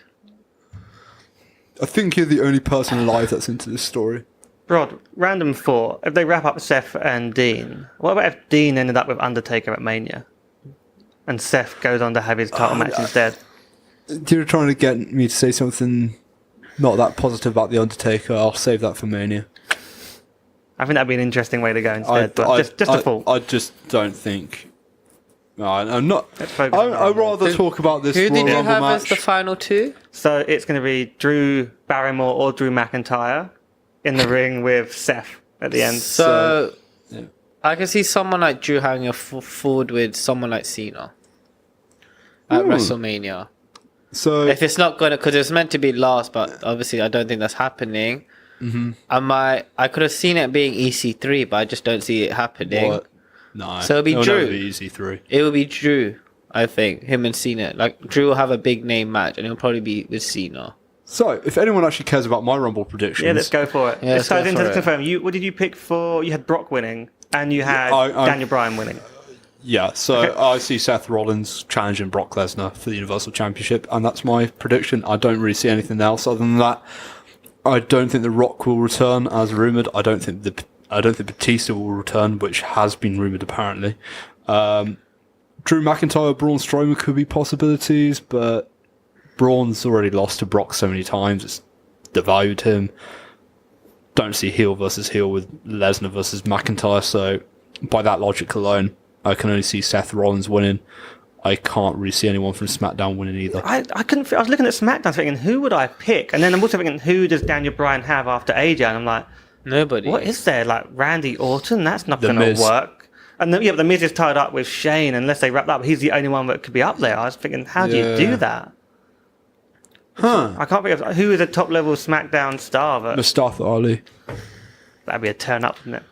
I think you're the only person alive that's into this story. Rod, random thought: if they wrap up Seth and Dean, what about if Dean ended up with Undertaker at Mania, and Seth goes on to have his title match instead? You're trying to get me to say something not that positive about the Undertaker. I'll save that for Mania. I think that'd be an interesting way to go instead. But just a thought. I just don't think. No, I'm not. Let's focus on the I'd Rumble. rather talk about this Who Royal did you Rumble have match. as the final two? So it's going to be Drew Barrymore or Drew McIntyre in the ring with Seth at the end. So yeah. I can see someone like Drew hanging forward with someone like Cena at WrestleMania. So If it's not gonna, because it's meant to be last, but obviously I don't think that's happening. Mm-hmm. I could have seen it being EC3, but I just don't see it happening. What? No. So it'll be It'll Drew. never be easy through. It will be Drew, I think. Him and Cena. Like, Drew will have a big name match, and it'll probably be with Cena. So, if anyone actually cares about my Rumble predictions, Yeah, let's go for it. Yeah, let's let's go for let's it. confirm. What did you pick for? You had Brock winning, and you had Daniel Bryan winning. Yeah, so Okay. I see Seth Rollins challenging Brock Lesnar for the Universal Championship, and that's my prediction. I don't really see anything else other than that. I don't think The Rock will return as rumoured. I don't think Batista will return, which has been rumoured apparently. Drew McIntyre, Braun Strowman could be possibilities, but Braun's already lost to Brock so many times, it's devalued him. Don't see heel versus heel with Lesnar versus McIntyre, so by that logic alone, I can only see Seth Rollins winning. I can't really see anyone from SmackDown winning either. I couldn't. I was looking at SmackDown thinking, who would I pick? And then I'm also thinking, who does Daniel Bryan have after AJ? And I'm like, Nobody. what is there? Like Randy Orton? That's not The going to Miz. work. And then, but the Miz is tied up with Shane unless they wrap that up. He's the only one that could be up there. I was thinking, how do you Yeah. do that? Huh. I can't think of who is a top level SmackDown star. But Mustafa Ali. that'd be a turn up, wouldn't it?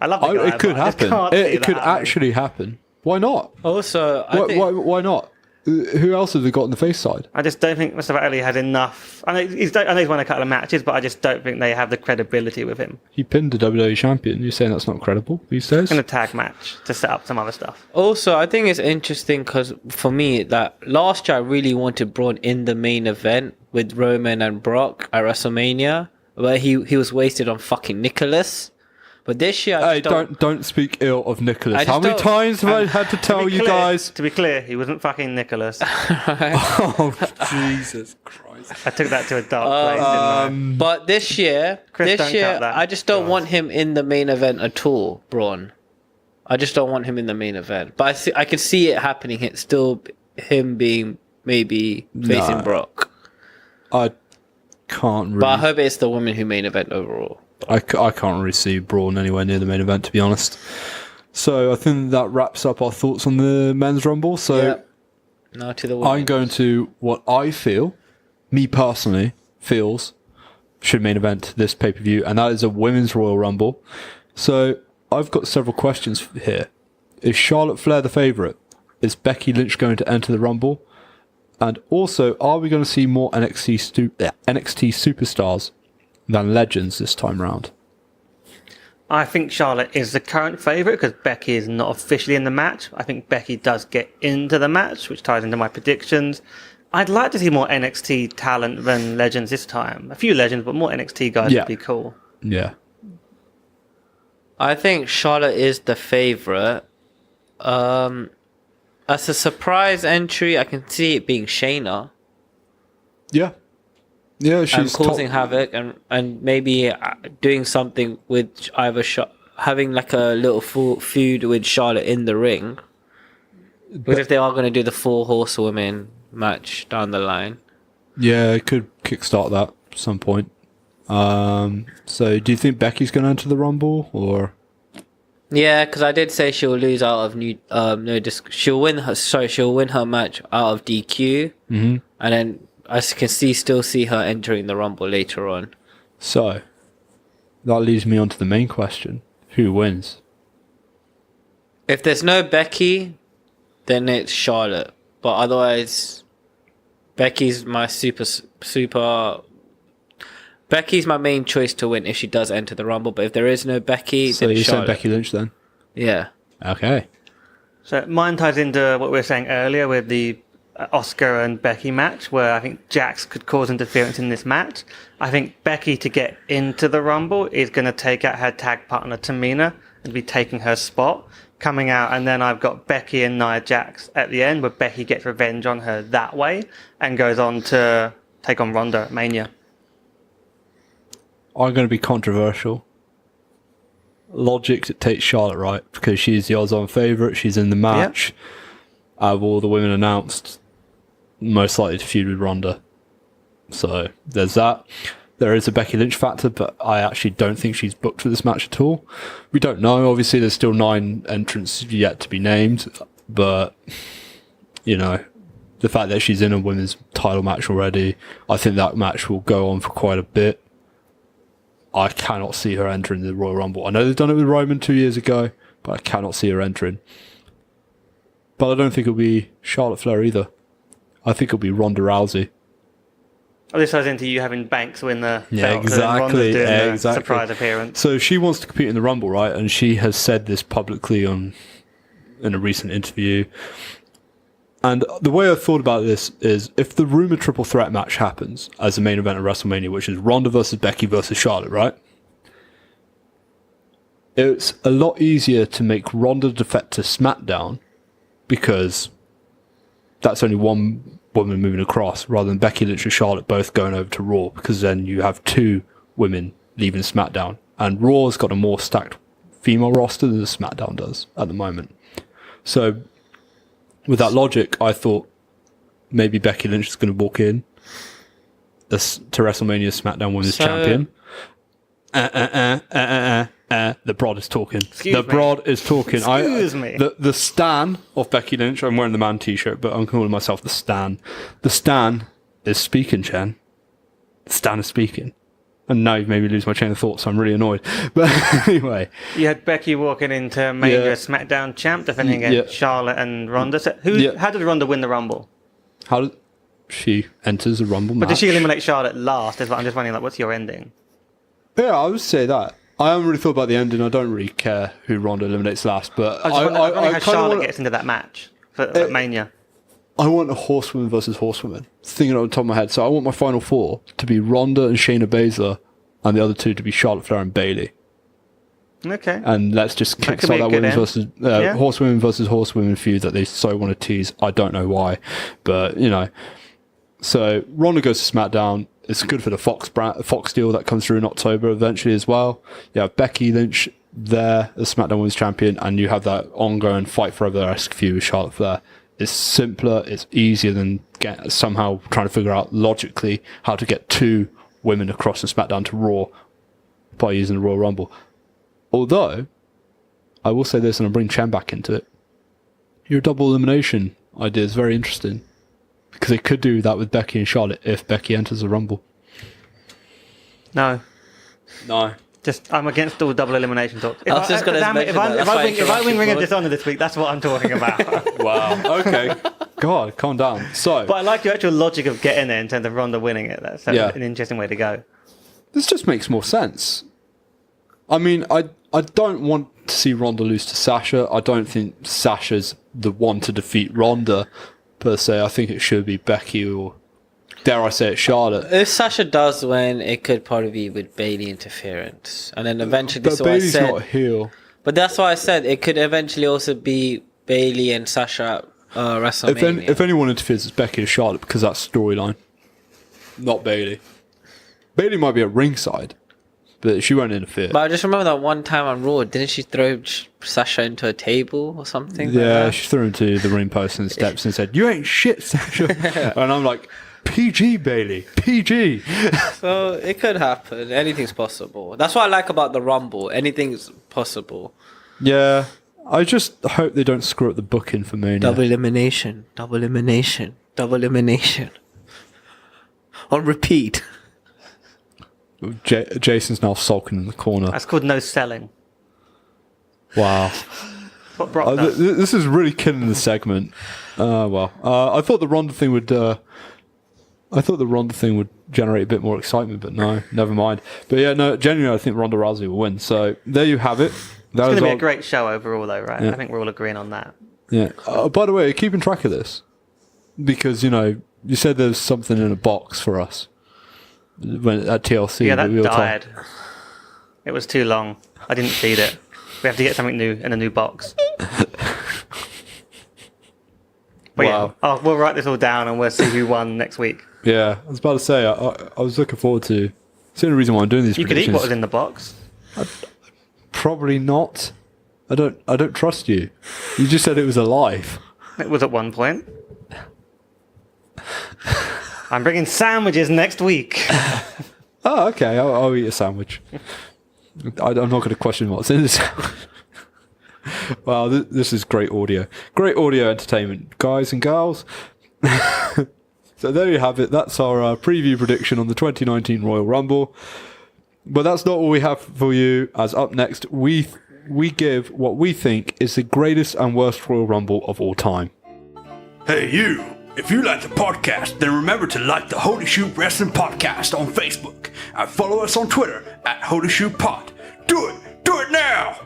I love the guy, It could but I just happen. can't see It that could happening. actually happen. Why not? Also, I think... Why not? Who else have they got on the face side? I just don't think Mustafa Ali has enough. I know he's won a couple of matches, but I just don't think they have the credibility with him He pinned the WWE champion. You're saying that's not credible these days? in a tag match to set up some other stuff. Also, I think it's interesting because for me, that last year I really wanted Braun in the main event with Roman and Brock at WrestleMania, where he was wasted on fucking Nicholas. But this year, I Hey, just don't speak ill of I Nicholas. just How many don't- times have I had to tell you guys? To be clear, he wasn't fucking Nicholas. Oh, Jesus Christ. I took that to a dark place, didn't I? But this year, Chris, don't count that. I just don't want him in the main event at all, Braun. I just don't want him in the main event. But I can see it happening. It's still him being maybe facing Nah. Brock. I can't really. But I hope it's the women who main event overall. I can't really see Braun anywhere near the main event, to be honest. So I think that wraps up our thoughts on the men's rumble. So Now to the women. I'm going to what I feel me personally, feels should main event this pay-per-view, and that is a Women's Royal Rumble. So I've got several questions here. Is Charlotte Flair the favourite? Is Becky Lynch going to enter the Rumble? And also, are we going to see more NXT superstars than legends this time round? I think Charlotte is the current favourite because Becky is not officially in the match. I think Becky does get into the match, which ties into my predictions. I'd like to see more NXT talent than legends this time. A few legends, but more NXT guys would be cool. Yeah. I think Charlotte is the favourite. As a surprise entry, I can see it being Shayna. Yeah. Yeah, she's and causing havoc and maybe doing something with either having like a little feud with Charlotte in the ring. But if they are going to do the 4 horsewomen match down the line. Yeah, it could kickstart that at some point. So do you think Becky's going to enter the Rumble or? Yeah, because I did say she'll lose out of she'll win her match out of DQ, and then I can still see her entering the Rumble later on. So that leads me on to the main question: who wins? If there's no Becky, then it's Charlotte. But otherwise, Becky's my Becky's my main choice to win if she does enter the Rumble. But if there is no Becky, so then you're Charlotte. saying Becky Lynch then? Yeah. Okay. So mine ties into what we were saying earlier with the Oscar and Becky match, where I think Jax could cause interference in this match. I think Becky, to get into the Rumble, is going to take out her tag partner Tamina and be taking her spot, coming out, and then I've got Becky and Nia Jax at the end, where Becky gets revenge on her that way and goes on to take on Rhonda at Mania. I'm going to be controversial. Logic dictates Charlotte, right? Because she's the odds-on favourite. She's in the match. Out of all the women announced, most likely to feud with Rhonda. So there's that. There is a Becky Lynch factor, but I actually don't think she's booked for this match at all. We don't know. Obviously, there's still 9 entrants yet to be named, but you know, the fact that she's in a women's title match already, I think that match will go on for quite a bit. I cannot see her entering the Royal Rumble. I know they've done it with Roman 2 years ago, but I cannot see her entering. But I don't think it'll be Charlotte Flair either. I think it'll be Ronda Rousey. Oh, this ties into you having Banks win the belt, exactly. And Ronda's doing the surprise appearance. So she wants to compete in the Rumble, right? And she has said this publicly in a recent interview. And the way I thought about this is, if the rumored triple threat match happens as the main event of WrestleMania, which is Ronda versus Becky versus Charlotte, right? It's a lot easier to make Ronda defect to SmackDown because that's only one woman moving across, rather than Becky Lynch and Charlotte both going over to Raw, because then you have 2 women leaving SmackDown. And Raw's got a more stacked female roster than the SmackDown does at the moment. So with that logic, I thought maybe Becky Lynch is going to walk in to WrestleMania SmackDown Women's Champion. The Broad is talking. Broad is talking. Excuse me. The Stan of Becky Lynch, I'm wearing the man t-shirt, but I'm calling myself the Stan. The Stan is speaking, Chen. The Stan is speaking. And now you've made me lose my chain of thought, so I'm really annoyed. But anyway. You had Becky walking into Mania SmackDown champ, defending against Charlotte and Ronda. So how did Ronda win the Rumble? How did she enters the Rumble match? But did she eliminate Charlotte last? Is what I'm just wondering, like, what's your ending? Yeah, I would say that. I haven't really thought about the ending. I don't really care who Ronda eliminates last, but I wondering how Charlotte gets into that match for Mania. I want a horsewoman versus horsewoman. Thinking on the top of my head. So I want my final 4 to be Ronda and Shayna Baszler, and the other 2 to be Charlotte Flair and Bayley. Okay. And let's just kickstart that women's versus horsewomen versus horsewomen feud that they so want to tease. I don't know why, but you know. So Ronda goes to SmackDown. It's good for the Fox deal that comes through in October eventually as well. You have Becky Lynch there as SmackDown Women's Champion, and you have that ongoing fight forever-esque feud with Charlotte Flair. It's simpler, it's easier than somehow trying to figure out logically how to get 2 women across from SmackDown to Raw by using the Royal Rumble. Although, I will say this, and I'll bring Chen back into it. Your double elimination idea is very interesting. Because they could do that with Becky and Charlotte if Becky enters the Rumble. No. No. I'm against all double elimination talks. I was just going to mention that. If I win Ring of Dishonor this week, that's what I'm talking about. Wow. Okay. God, calm down. So, But I like your actual logic of getting there in terms of Ronda winning it. That's an interesting way to go. this just makes more sense. I mean, I don't want to see Ronda lose to Sasha. I don't think Sasha's the one to defeat Ronda, per se. I think it should be Becky or, dare I say it, Charlotte. If Sasha does win, it could probably be with Bailey interference. And then eventually, this is But what I Bailey's said. not a heel. But that's why I said it could eventually also be Bailey and Sasha at WrestleMania. If anyone interferes, it's Becky or Charlotte because that's storyline. Not Bailey. Bailey might be at ringside, but she won't interfere. But I just remember that one time on Raw, didn't she throw Sasha into a table or something? Yeah, like she threw him to the ring post and steps and said, "You ain't shit, Sasha." And I'm like, PG, Bailey, PG. that? So it could happen. Anything's possible. That's what I like about the Rumble. Anything's possible. Yeah, I just hope they don't screw up the booking for Mania. Double elimination. Double elimination. Double elimination. On repeat. Jason's now sulking in the corner. That's called no selling. Wow. What Brock does. This is really killing the segment. I thought the Ronda thing would. Generate a bit more excitement, but no, never mind. But yeah, no, genuinely, I think Ronda Rousey will win. So there you have it. It's going to be a great show overall, though, right? Yeah. I think we're all agreeing on that. Yeah. By the way, are you keeping track of this? Because, you said there's something in a box for us when at TLC. Yeah, that we were told. died. It was too long. I didn't feed it. We have to get something new in a new box. But Wow. yeah, we'll write this all down and we'll see who won next week. Yeah, I was about to say, I was looking forward to. It's the only reason why I'm doing these. You could eat predictions. what was in the box. Probably not. I don't trust you. You just said it was alive. It was at one point. I'm bringing sandwiches next week. Oh, okay. I'll eat a sandwich. I'm not going to question what's in the sandwich. Wow, this is great audio. Great audio entertainment, guys and girls. So there you have it. That's our preview prediction on the 2019 Royal Rumble. But that's not all we have for you, as up next, we give what we think is the greatest and worst Royal Rumble of all time. Hey you! If you like the podcast, then remember to like the Holy Shoot Wrestling Podcast on Facebook and follow us on Twitter at Holy Shoot Pod. Do it! Do it now!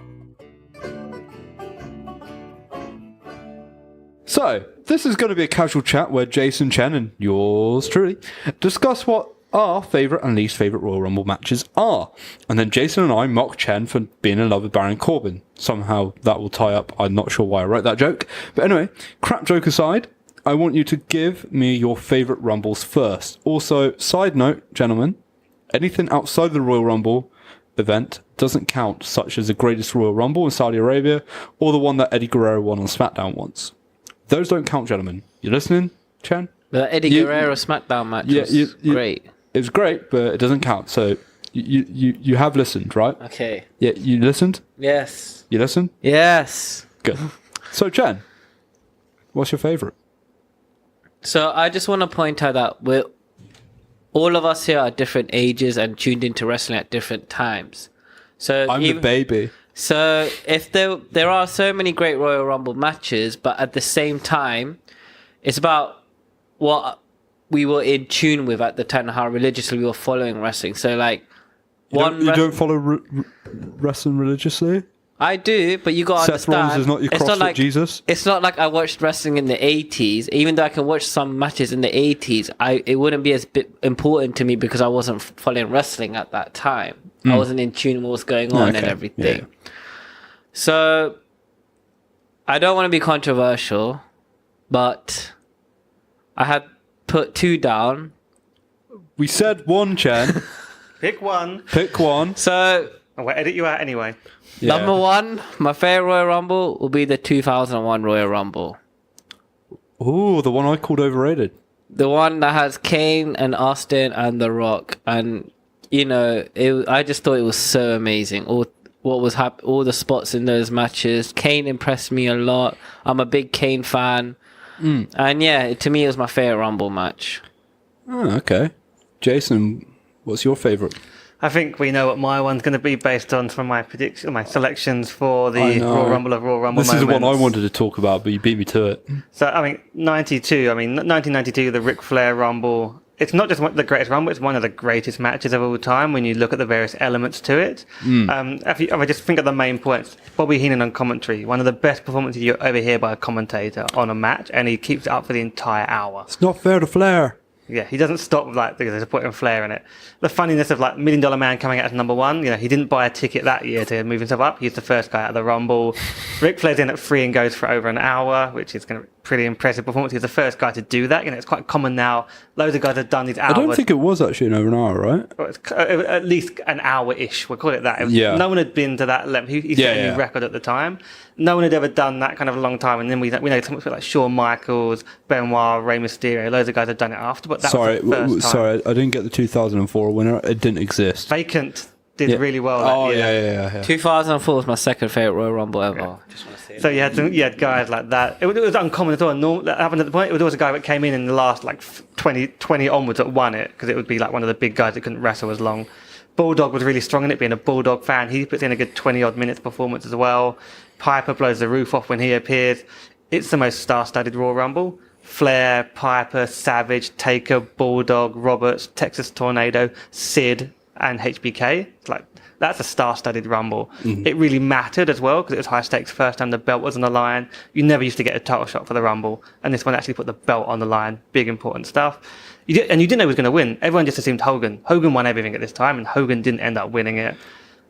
So, this is going to be a casual chat where Jason, Chen, and yours truly discuss what our favourite and least favourite Royal Rumble matches are. And then Jason and I mock Chen for being in love with Baron Corbin. Somehow that will tie up. I'm not sure why I wrote that joke. But anyway, crap joke aside, I want you to give me your favourite Rumbles first. Also, side note, gentlemen, anything outside the Royal Rumble event doesn't count, such as the greatest Royal Rumble in Saudi Arabia or the one that Eddie Guerrero won on SmackDown once. Those don't count, gentlemen. You listening, Chen? The Eddie Guerrero SmackDown match was great. It was great, but it doesn't count. So you have listened, right? Okay. Yeah, you listened? Yes. You listened? Yes. Good. So, Chen, what's your favourite? So I just want to point out that all of us here are different ages and tuned into wrestling at different times. So I'm the baby. So if there are so many great Royal Rumble matches, but at the same time, it's about what we were in tune with at the time, how religiously we were following wrestling. So like, You don't follow wrestling religiously? I do, but you got to Seth understand. Rollins is not your it's CrossFit not like Jesus? It's not like I watched wrestling in the 80s. Even though I can watch some matches in the 80s, it wouldn't be as important to me because I wasn't following wrestling at that time. I wasn't in tune with what was going on and everything. Yeah. So I don't want to be controversial, but I had put two down. We said one, Chen. Pick one. Pick one. So And we'll edit you out anyway. Yeah. number one, my favorite Royal Rumble will be the 2001 Royal Rumble. Ooh, the one I called overrated. The one that has Kane and Austin and The Rock. And, I just thought it was so amazing. All the spots in those matches. Kane impressed me a lot. I'm a big Kane fan. And yeah, to me, it was my favorite Rumble match. Oh, okay. Jason, what's your favorite? I think we know what my one's going to be based on from my prediction, my selections for the I know. Royal Rumble of Royal Rumble This moments. is the one I wanted to talk about, but you beat me to it. So, 1992, the Ric Flair Rumble. It's not just the greatest Rumble, it's one of the greatest matches of all time when you look at the various elements to it. If I just think of the main points, Bobby Heenan on commentary, one of the best performances you ever hear by a commentator on a match, and he keeps it up for the entire hour. It's not fair to Flair. Yeah, he doesn't stop because there's a point in Flair in it. The funniness of $1 Million Man coming out as number one. He didn't buy a ticket that year to move himself up. He's the first guy out of the Rumble. Ric Flair's in at 3 and goes for over an hour, which is going to be a pretty impressive performance. He's the first guy to do that. It's quite common now. Loads of guys have done these hours. I don't think it was actually over an hour, right? Well, it's at least an hour-ish. We'll call it that. No one had been to that level. He set a new record at the time. No one had ever done that kind of a long time. And then we know someone like Shawn Michaels, Benoit, Rey Mysterio. Loads of guys have done it after. But that was the first time. Sorry, I didn't get the 2004 winner. It didn't exist. Vacant did really well that year. Yeah. 2004 was my second favorite Royal Rumble ever. Just want to say So you had guys like that. It was uncommon at all. That happened at the point. It was always a guy that came in the last 20 onwards that won it, because it would be one of the big guys that couldn't wrestle as long. Bulldog was really strong in it, being a Bulldog fan. He puts in a good 20-odd minutes performance as well. Piper blows the roof off when he appears. It's the most star-studded Royal Rumble. Flair, Piper, Savage, Taker, Bulldog, Roberts, Texas Tornado, Sid, and HBK. That's a star-studded Rumble. It really mattered as well because it was high stakes. First time the belt was on the line. You never used to get a title shot for the Rumble, and this one actually put the belt on the line. Big important stuff. You didn't know who was going to win. Everyone just assumed Hogan. Hogan won everything at this time, and Hogan didn't end up winning it.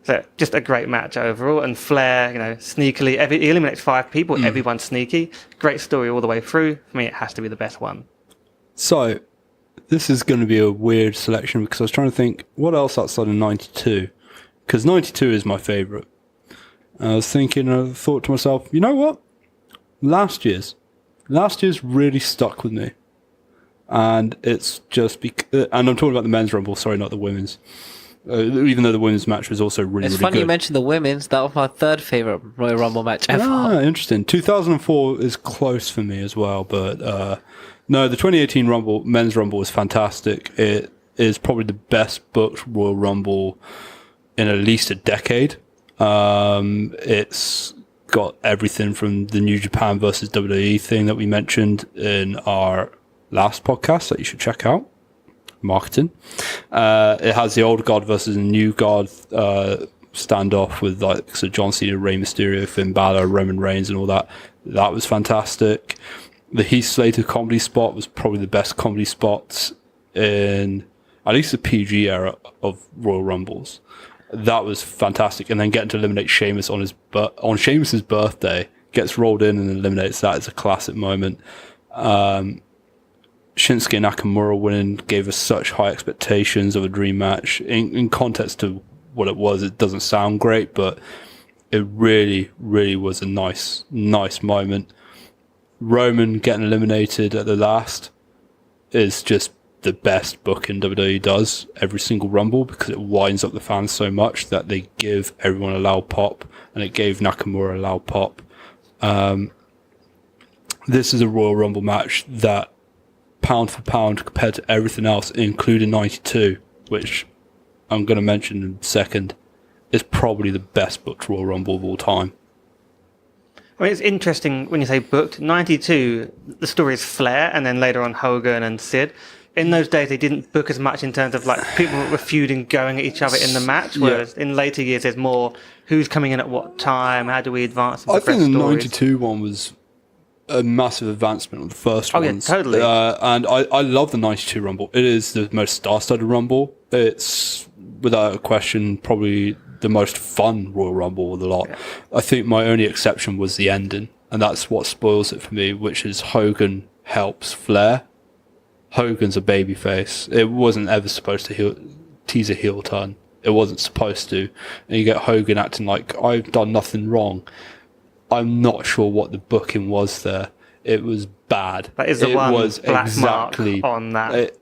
So just a great match overall. And Flair, sneakily, he eliminates 5 people. Everyone's sneaky. Great story all the way through. For me, it has to be the best one. So, this is going to be a weird selection because I was trying to think what else outside of 92. Because 92 is my favourite. I thought to myself, you know what? Last year's really stuck with me. And it's just and I'm talking about the men's Rumble, sorry, not the women's. Even though the women's match was also really, it's really funny good. you mentioned the women's. That was my third favorite Royal Rumble match ever. Ah, interesting. 2004 is close for me as well, but no, the 2018 men's Rumble was fantastic. It is probably the best booked Royal Rumble in at least a decade. It's got everything from the New Japan versus WWE thing that we mentioned in our last podcast that you should check out. Marketing. It has the old guard versus the new guard standoff with John Cena, Rey Mysterio, Finn Balor, Roman Reigns, and all that. That was fantastic. The Heath Slater comedy spot was probably the best comedy spots in at least the PG era of Royal Rumbles. That was fantastic. And then getting to eliminate Sheamus on Sheamus's birthday, gets rolled in and eliminates that is a classic moment. Shinsuke Nakamura winning gave us such high expectations of a dream match. In context to what it was, it doesn't sound great, but it really, really was a nice moment. Roman getting eliminated at the last is just the best booking WWE does every single Rumble, because it winds up the fans so much that they give everyone a loud pop, and it gave Nakamura a loud pop. This is a Royal Rumble match that, pound for pound, compared to everything else, including 92, which I'm going to mention in a second, is probably the best booked Royal Rumble of all time. I mean, it's interesting when you say booked. 92, the story is Flair, and then later on Hogan and Sid. In those days, they didn't book as much in terms of people were feuding, going at each other in the match, whereas in later years, there's more who's coming in at what time, how do we advance the I think the stories. 92 one was a massive advancement on the first one. Oh, yeah, totally. And I love the 92 Rumble. It is the most star-studded Rumble. It's, without a question, probably the most fun Royal Rumble of the lot. Yeah. I think my only exception was the ending, and that's what spoils it for me, which is Hogan helps Flair. Hogan's a babyface. It wasn't ever supposed to tease a heel turn. It wasn't supposed to. And you get Hogan acting like, I've done nothing wrong. I'm not sure what the booking was there. It was bad. That is the one black mark on that.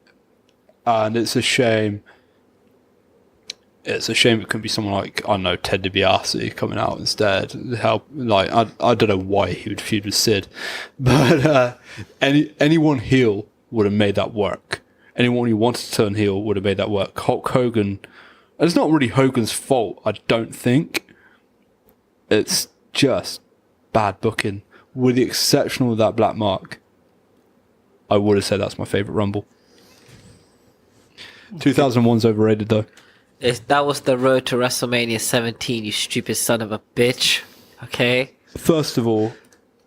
And it's a shame. it's a shame it couldn't be someone like, I don't know, Ted DiBiase coming out instead. Help, like, I don't know why he would feud with Sid, but anyone heel would have made that work. Anyone who wanted to turn heel would have made that work. Hulk Hogan, and it's not really Hogan's fault, I don't think. It's just bad booking. With the exception of that black mark, I would have said that's my favourite Rumble. 2001's overrated though. That was the road to WrestleMania 17, you stupid son of a bitch. Okay? First of all,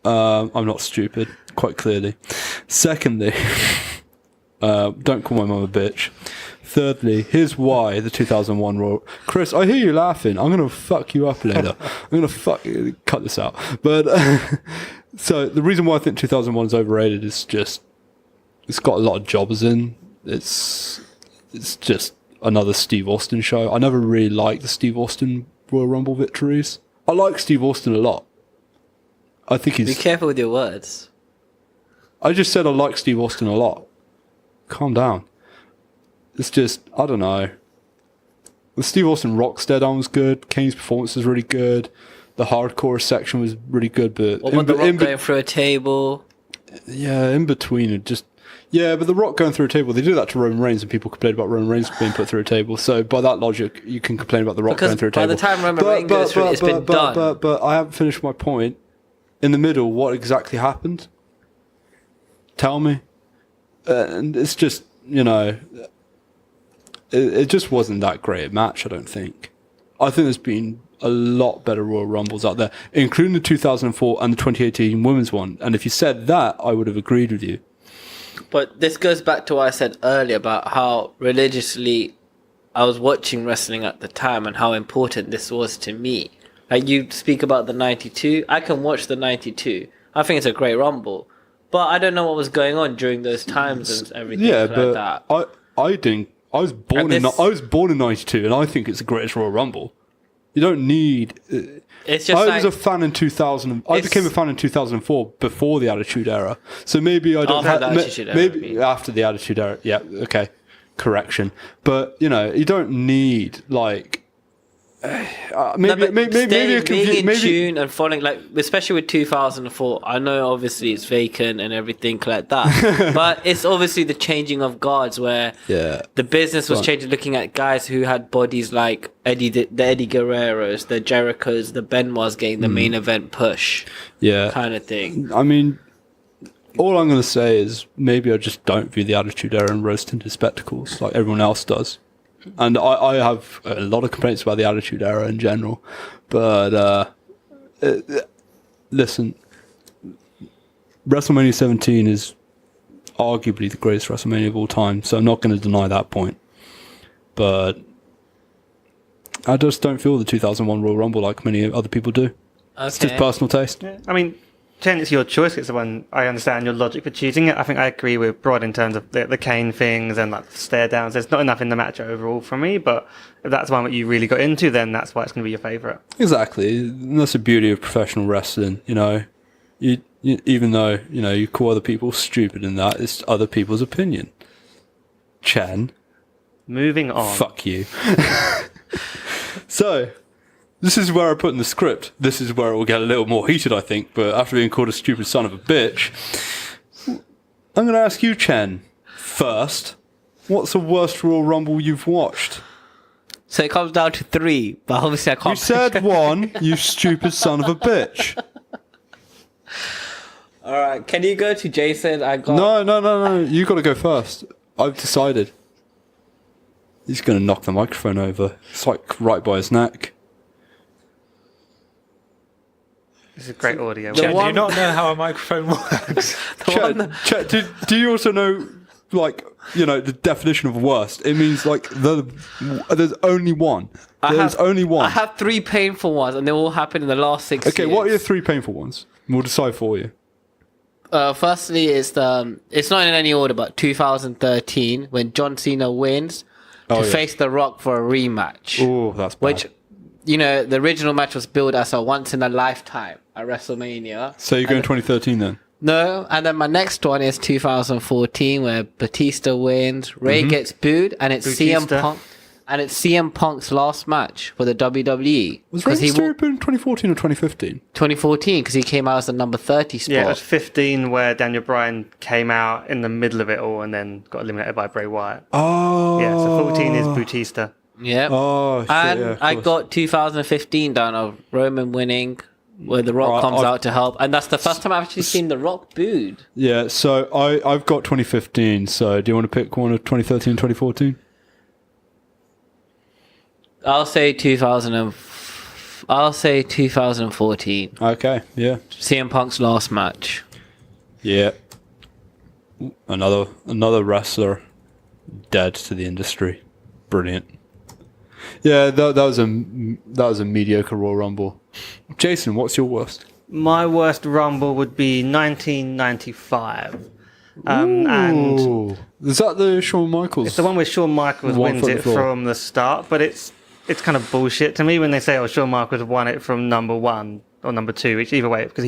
I'm not stupid, quite clearly. Secondly, don't call my mum a bitch. Thirdly, here's why the 2001 Royal... Chris, I hear you laughing. I'm going to fuck you up later. I'm going to cut this out. But, so the reason why I think 2001 is overrated is just... It's got a lot of jobbers in. It's just another Steve Austin show. I never really liked the Steve Austin Royal Rumble victories. I like Steve Austin a lot. I think he's... Be careful with your words. I just said I like Steve Austin a lot. Calm down. It's just, I don't know. The Steve Austin Rock stare-down was good. Kane's performance was really good. The hardcore section was really good, but... What about the Rock going through a table? Yeah, in between it just... Yeah, but the Rock going through a table, they do that to Roman Reigns, and people complain about Roman Reigns being put through a table. So by that logic, you can complain about the Rock going through a table. Because by the time Roman Reigns goes through it, it's been done. But I haven't finished my point. In the middle, what exactly happened? Tell me. And it's just, you know... It just wasn't that great a match, I don't think. I think there's been a lot better Royal Rumbles out there, including the 2004 and the 2018 women's one. And if you said that, I would have agreed with you. But this goes back to what I said earlier about how religiously I was watching wrestling at the time and how important this was to me. Like, you speak about the 92. I can watch the 92. I think it's a great Rumble. But I don't know what was going on during those times and everything like that. I didn't. I was born in '92, and I think it's the greatest Royal Rumble. You don't need. It's just I was a fan in 2000. I became a fan in 2004 before the Attitude Era. So maybe I don't have maybe after the Attitude Era. Yeah, okay, correction. But you know, you don't need like. Maybe being in tune and following, like, especially with 2004. I know obviously it's vacant and everything like that, but it's obviously the changing of guards where the business was changing, looking at guys who had bodies like the Eddie Guerreros, the Jerichos, the Benoits getting the main event push, kind of thing. I mean, all I'm going to say is maybe I just don't view the Attitude Era and rose-tinted spectacles like everyone else does. And I have a lot of complaints about the Attitude Era in general. But, listen, WrestleMania 17 is arguably the greatest WrestleMania of all time, so I'm not going to deny that point. But I just don't feel the 2001 Royal Rumble like many other people do. Okay. It's just personal taste. Yeah. I mean, Chen, it's your choice. It's the one. I understand your logic for choosing it. I think I agree with Brod in terms of the Kane things and like the stare downs. There's not enough in the match overall for me, but if that's one that you really got into, then that's why it's going to be your favourite. Exactly. And that's the beauty of professional wrestling. You know, you even though you call other people stupid in that, it's other people's opinion. Chen, moving on. Fuck you. So. This is where I put in the script. This is where it will get a little more heated, I think. But after being called a stupid son of a bitch, I'm going to ask you, Chen, first, what's the worst Royal Rumble you've watched? So it comes down to 3, but obviously I can't... You said 1, you stupid son of a bitch. Alright, can you go to Jason? No. You got to go first. I've decided. He's going to knock the microphone over. It's like right by his neck. This is great audio. Chet, do you not know how a microphone works? Chet, do you also know, like, the definition of worst? It means, like, there's only one. There's only one. I have 3 painful ones, and they all happened in the last 6 years. Okay, what are your 3 painful ones? We'll decide for you. Firstly, it's not in any order, but 2013, when John Cena wins to face The Rock for a rematch. Oh, that's bad. Which... the original match was billed as a once-in-a-lifetime at WrestleMania. So you're going 2013 then? No, and then my next one is 2014, where Batista wins, Ray gets booed, and it's CM Punk. And it's CM Punk's last match for the WWE. Was Rey Mysterio in 2014 or 2015? 2014, because he came out as the number 30 spot. Yeah, it was 15 where Daniel Bryan came out in the middle of it all and then got eliminated by Bray Wyatt. Oh. Yeah, so 14 is Bautista. Yep. Oh, shit, And yeah, of I course. got 2015 down of Roman winning, where The Rock comes out to help. And that's the first time I've actually seen The Rock booed. Yeah, so I've got 2015. So do you want to pick one of 2013 and 2014? I'll say 2014. Okay, yeah. CM Punk's last match. Yeah. Another wrestler dead to the industry. Brilliant. Yeah, that was a mediocre Royal Rumble. Jason, what's your worst? My worst Rumble would be 1995. And Ooh. Is that the Shawn Michaels? it's the one where Shawn Michaels One wins foot on it the floor. from the start, but it's kind of bullshit to me when they say, "Oh, Shawn Michaels won it from number 1 or number 2," which either way, because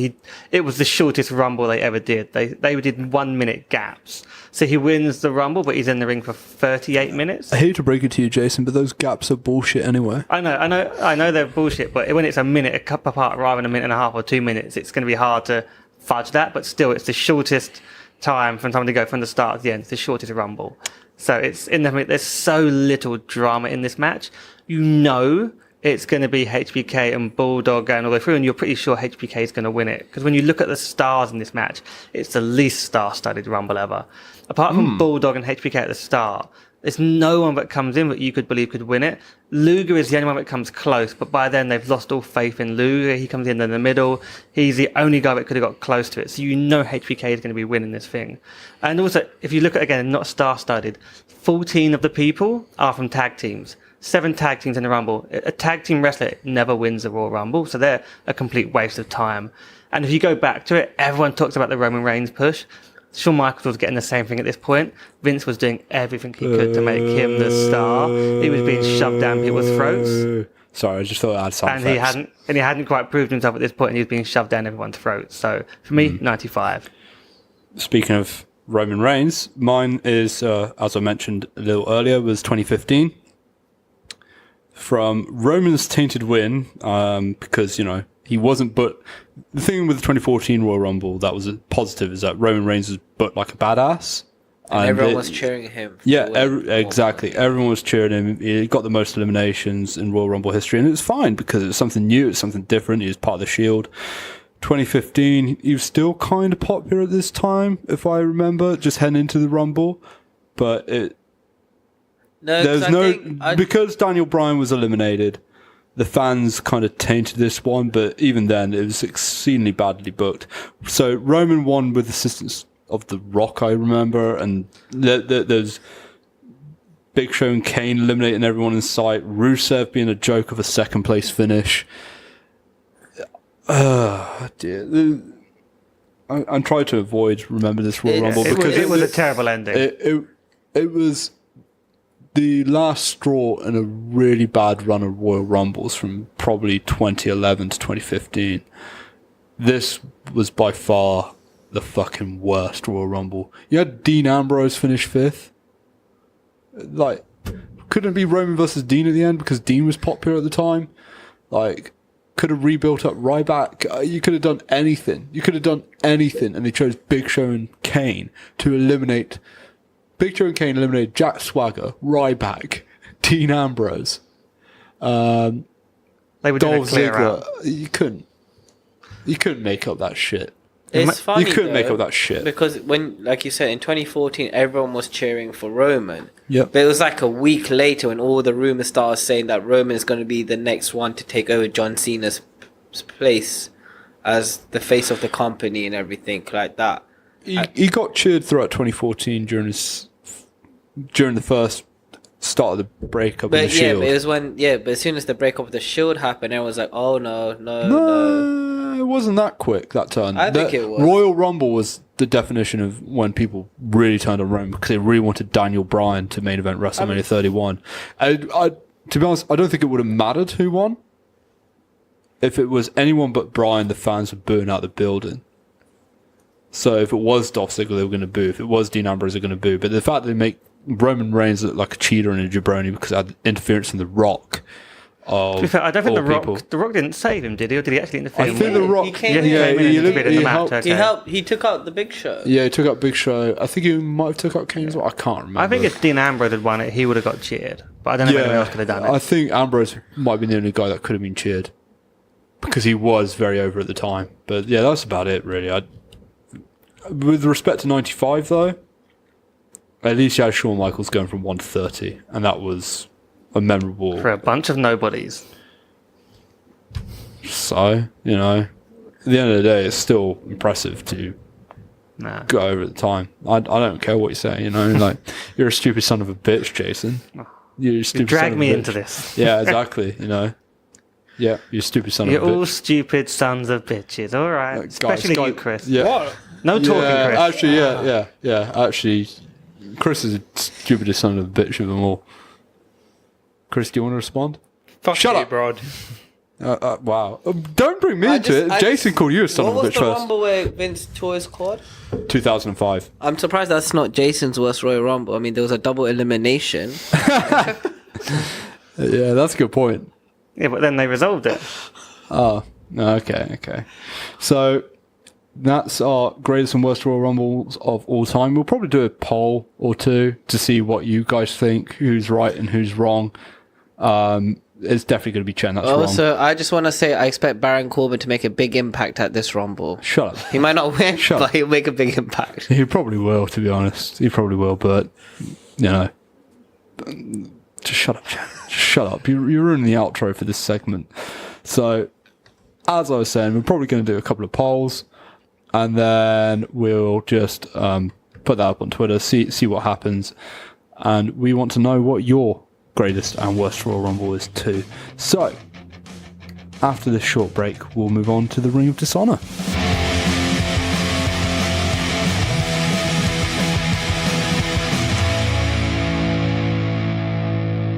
it was the shortest Rumble they ever did. They did 1 minute gaps, so he wins the Rumble, but he's in the ring for 38 minutes. I hate to break it to you, Jason, but those gaps are bullshit anyway. I know they're bullshit, but when it's a minute apart rather than a minute and a half or 2 minutes, it's going to be hard to fudge that. But still, it's the shortest time from someone to go from the start to the end. It's the shortest Rumble. So it's in the there's so little drama in this match. You know it's going to be HBK and Bulldog going all the way through, and you're pretty sure HBK is going to win it. Because when you look at the stars in this match, it's the least star-studded Rumble ever. Apart from Bulldog and HBK at the start, there's no one that comes in that you could believe could win it. Luger is the only one that comes close, but by then they've lost all faith in Luger. He comes in the middle. He's the only guy that could have got close to it. So you know HBK is going to be winning this thing. And also, if you look at, again, not star-studded, 14 of the people are from tag teams. 7 tag teams in the Rumble. A tag team wrestler never wins the Royal Rumble, so they're a complete waste of time. And if you go back to it, everyone talks about the Roman Reigns push. Shawn Michaels was getting the same thing at this point. Vince was doing everything he could to make him the star. He was being shoved down people's throats. Sorry, I just thought I'd sound And he hadn't quite proved himself at this point, and he was being shoved down everyone's throats. So for me, 95. Speaking of Roman Reigns, mine is, as I mentioned a little earlier, was 2015. From Roman's tainted win, because, you know, he wasn't, but the thing with the 2014 Royal Rumble that was a positive is that Roman Reigns was booked like a badass. And everyone was cheering him. Yeah, exactly. Everyone was cheering him. He got the most eliminations in Royal Rumble history, and it was fine because it was something new, it's something different. He was part of the Shield. 2015, he was still kind of popular at this time, if I remember, just heading into the Rumble. But because Daniel Bryan was eliminated, the fans kind of tainted this one, but even then, it was exceedingly badly booked. So Roman won with assistance of The Rock, I remember, and there's Big Show and Kane eliminating everyone in sight, Rusev being a joke of a second place finish. Dear. I'm trying to remember this Royal Rumble because it was a terrible ending. It was the last straw in a really bad run of Royal Rumbles from probably 2011 to 2015. This was by far the fucking worst Royal Rumble. You had Dean Ambrose finish 5th. Like, couldn't it be Roman versus Dean at the end because Dean was popular at the time? Like, could have rebuilt up Ryback. You could have done anything. And they chose Big Show and Kane to eliminate. Big Show and Kane eliminated Jack Swagger, Ryback, Dean Ambrose, They were doing Dolph a clear out. Ziggler. You couldn't make up that shit. It's funny, You couldn't though, make up that shit. because when, like you said, in 2014, everyone was cheering for Roman. Yep. But it was like a week later when all the rumors started saying that Roman is going to be the next one to take over John Cena's place as the face of the company and everything like that. He got cheered throughout 2014 during the first start of the breakup of the But yeah, Shield. but it was but as soon as the breakup of the Shield happened, everyone was like, "Oh no!" No, it wasn't that quick, that turn. I think it was. Royal Rumble was the definition of when people really turned on Roman because they really wanted Daniel Bryan to main event WrestleMania 31. To be honest, I don't think it would have mattered who won. If it was anyone but Bryan, the fans would burn out the building. So if it was Dolph Ziggler, they were going to boo. If it was Dean Ambrose, they were going to boo. But the fact that they make Roman Reigns looked like a cheater and a jabroni because it had interference in The Rock. To be fair, I don't think all the Rock didn't save him, did he? Or did he actually interfere? I think The Rock. He came in. He came in and interfered in the match. helped, Okay. He helped. He took out the Big Show. Yeah, he took out Big Show. I think he might have took out Kane as well. I can't remember. I think if Dean Ambrose had won it, he would have got cheered. But I don't know if anyone else could have done it. I think Ambrose might have been the only guy that could have been cheered because he was very over at the time. But yeah, that's about it, really. With respect to 95, though, at least you had Shawn Michaels going from 1 to 30, and that was a memorable. For a bunch of nobodies. So, you know, at the end of the day, it's still impressive to Nah. go over at the time. I don't care what you say, you know, like, you're a stupid son of a bitch, Jason. You're a stupid son Drag of a me bitch. into this. Yeah, exactly, you know. Yeah, you're a stupid son You're of a bitch. all stupid sons of bitches. All right. Especially you, Chris. Yeah. What? No talking, Yeah, Chris. actually, yeah. Actually, Chris is the stupidest son of a bitch of them all. Chris, do you want to respond? Fuck Shut you, up. Brod. Wow. Don't bring me into it. Jason called you a son What of a was bitch the first. Rumble where Vince tore his quad? 2005. I'm surprised that's not Jason's worst Royal Rumble. I mean, there was a double elimination. Yeah, that's a good point. Yeah, but then they resolved it. Oh, okay. So that's our greatest and worst Royal Rumbles of all time. We'll probably do a poll or two to see what you guys think, who's right and who's wrong. It's definitely going to be Chen. That's wrong. Also, I just want to say I expect Baron Corbin to make a big impact at this Rumble. Shut up. He might not win, Shut but up. he'll make a big impact. He probably will, to be honest. He probably will, but, you know. Just shut up, Chen. Just shut up. You're ruining the outro for this segment. So, as I was saying, we're probably going to do a couple of polls, and then we'll just put that up on Twitter, see what happens, and we want to know what your greatest and worst Royal Rumble is too. So, after this short break, we'll move on to the Ring of Dishonor.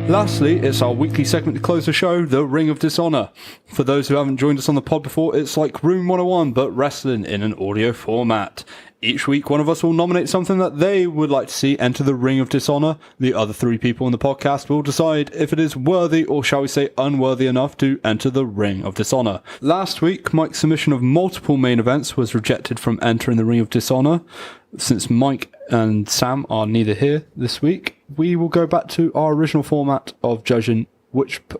Lastly, it's our weekly segment to close the show, the Ring of Dishonor. For those who haven't joined us on the pod before, it's like Room 101, but wrestling in an audio format. Each week, one of us will nominate something that they would like to see enter the Ring of Dishonor. The other three people in the podcast will decide if it is worthy, or shall we say unworthy enough, to enter the Ring of Dishonor. Last week, Mike's submission of multiple main events was rejected from entering the Ring of Dishonor. Since Mike and Sam are neither here this week, we will go back to our original format of judging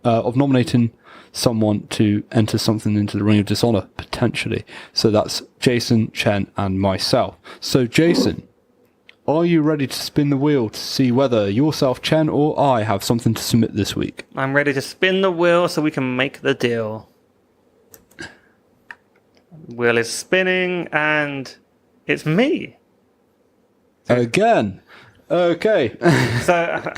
of nominating someone to enter something into the Ring of Dishonor, potentially. So that's Jason, Chen, and myself. So Jason, are you ready to spin the wheel to see whether yourself, Chen, or I have something to submit this week? I'm ready to spin the wheel so we can make the deal. Wheel is spinning, and it's me. Again. Okay. So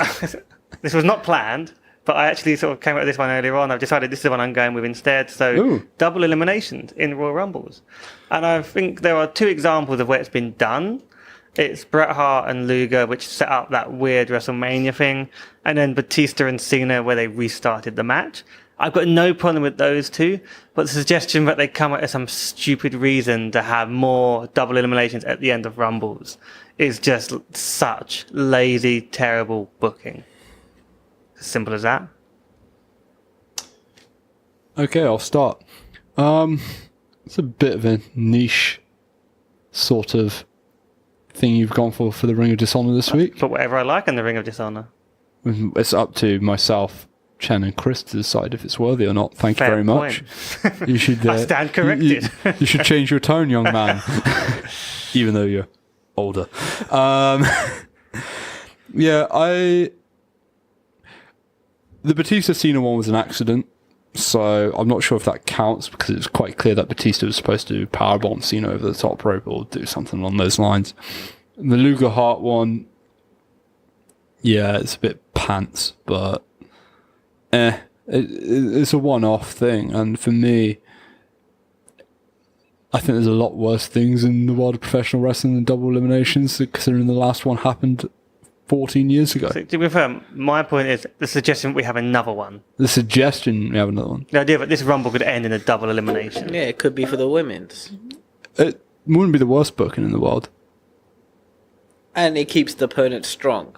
this was not planned, but I actually sort of came up with this one earlier on. I've decided this is the one I'm going with instead. So Ooh. double eliminations in Royal Rumbles. And I think there are two examples of where it's been done. It's Bret Hart and Luger, which set up that weird WrestleMania thing, and then Batista and Cena, where they restarted the match. I've got no problem with those two, but the suggestion that they come up with some stupid reason to have more double eliminations at the end of Rumbles is just such lazy, terrible booking. Simple as that. Okay, I'll start. It's a bit of a niche sort of thing you've gone for the Ring of Dishonor this week. Put whatever I like in the Ring of Dishonor. It's up to myself, Chen, and Chris to decide if it's worthy or not. Thank you Fair very much. point. You should. I stand corrected. You should change your tone, young man. Even though you're older. Yeah, the Batista Cena one was an accident, so I'm not sure if that counts because it's quite clear that Batista was supposed to powerbomb Cena over the top rope or do something along those lines. The Luger Hart one, yeah, it's a bit pants, but it's a one-off thing, and for me, I think there's a lot worse things in the world of professional wrestling than double eliminations, considering the last one happened 14 years ago. So, to be fair, my point is the suggestion we have another one. The suggestion we have another one. The idea that this Rumble could end in a double elimination. Yeah, it could be for the women's. It wouldn't be the worst booking in the world. And it keeps the opponent strong.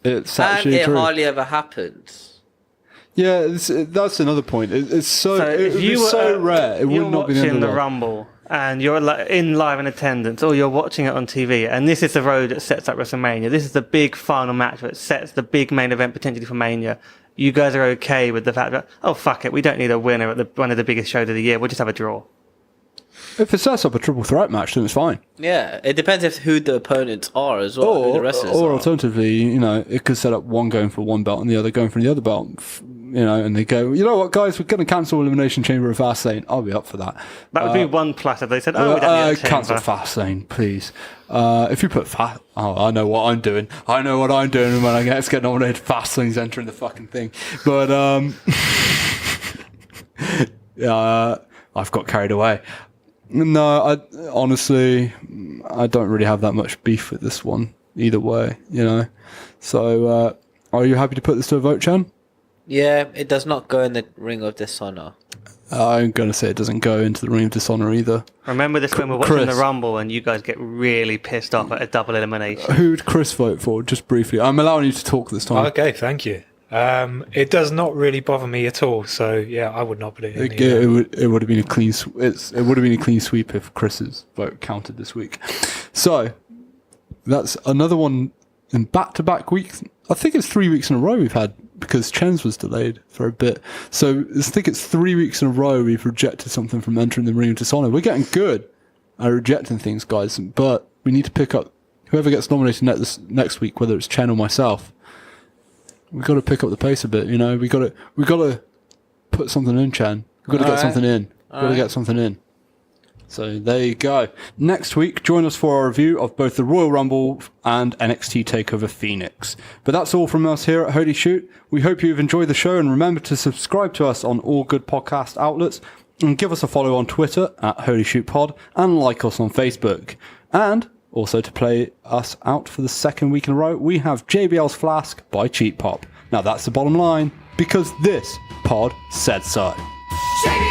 It's And actually it true. hardly ever happens. Yeah, that's another point. It's so it would be so rare. It would not be the end watching of the the world. Rumble and you're in live in attendance, or you're watching it on TV, and this is the road that sets up WrestleMania. This is the big final match that sets the big main event potentially for Mania. You guys are okay with the fact that, oh fuck it, we don't need a winner at one of the biggest shows of the year. We'll just have a draw. If it sets up a triple threat match, then it's fine. Yeah, it depends if who the opponents are as well, who the wrestlers Or are. alternatively, you know, it could set up one going for one belt and the other going for the other belt. You know, and they go, you know what, guys, we're going to cancel Elimination Chamber of Fastlane. I'll be up for that. That would be one plus if they said, oh, we don't need a cancel chamber. Fastlane, please. If you put I know what I'm doing. I know what I'm doing when I get nominated. Fastlane's entering the fucking thing. But I've got carried away. No, honestly, I don't really have that much beef with this one either way, you know. So, are you happy to put this to a vote, Chan? Yeah, it does not go in the Ring of Dishonor. I'm going to say it doesn't go into the Ring of Dishonor either. Remember this when we're watching Chris. the Rumble and you guys get really pissed off at a double elimination. Who would Chris vote for? Just briefly. I'm allowing you to talk this time. Okay, thank you. It does not really bother me at all. So yeah, I would not put it in. It would have been a clean. It would have been a clean sweep if Chris's vote counted this week. So that's another one in back-to-back weeks. I think it's 3 weeks in a row we've had because Chen's was delayed for a bit. So I think it's 3 weeks in a row we've rejected something from entering the Ring of Dishonor. We're getting good at rejecting things, guys. But we need to pick up whoever gets nominated next week, whether it's Chen or myself. We've got to pick up the pace a bit, you know. We got to put something in, Chen. We've got to get something in. We've got to get something in. So there you go. Next week, join us for our review of both the Royal Rumble and NXT Takeover Phoenix. But that's all from us here at Holy Shoot. We hope you've enjoyed the show, and remember to subscribe to us on all good podcast outlets, and give us a follow on Twitter at Holy Shoot Pod, and like us on Facebook. And also, to play us out for the second week in a row, we have JBL's Flask by Cheap Pop. Now that's the bottom line, because this pod said so. Shady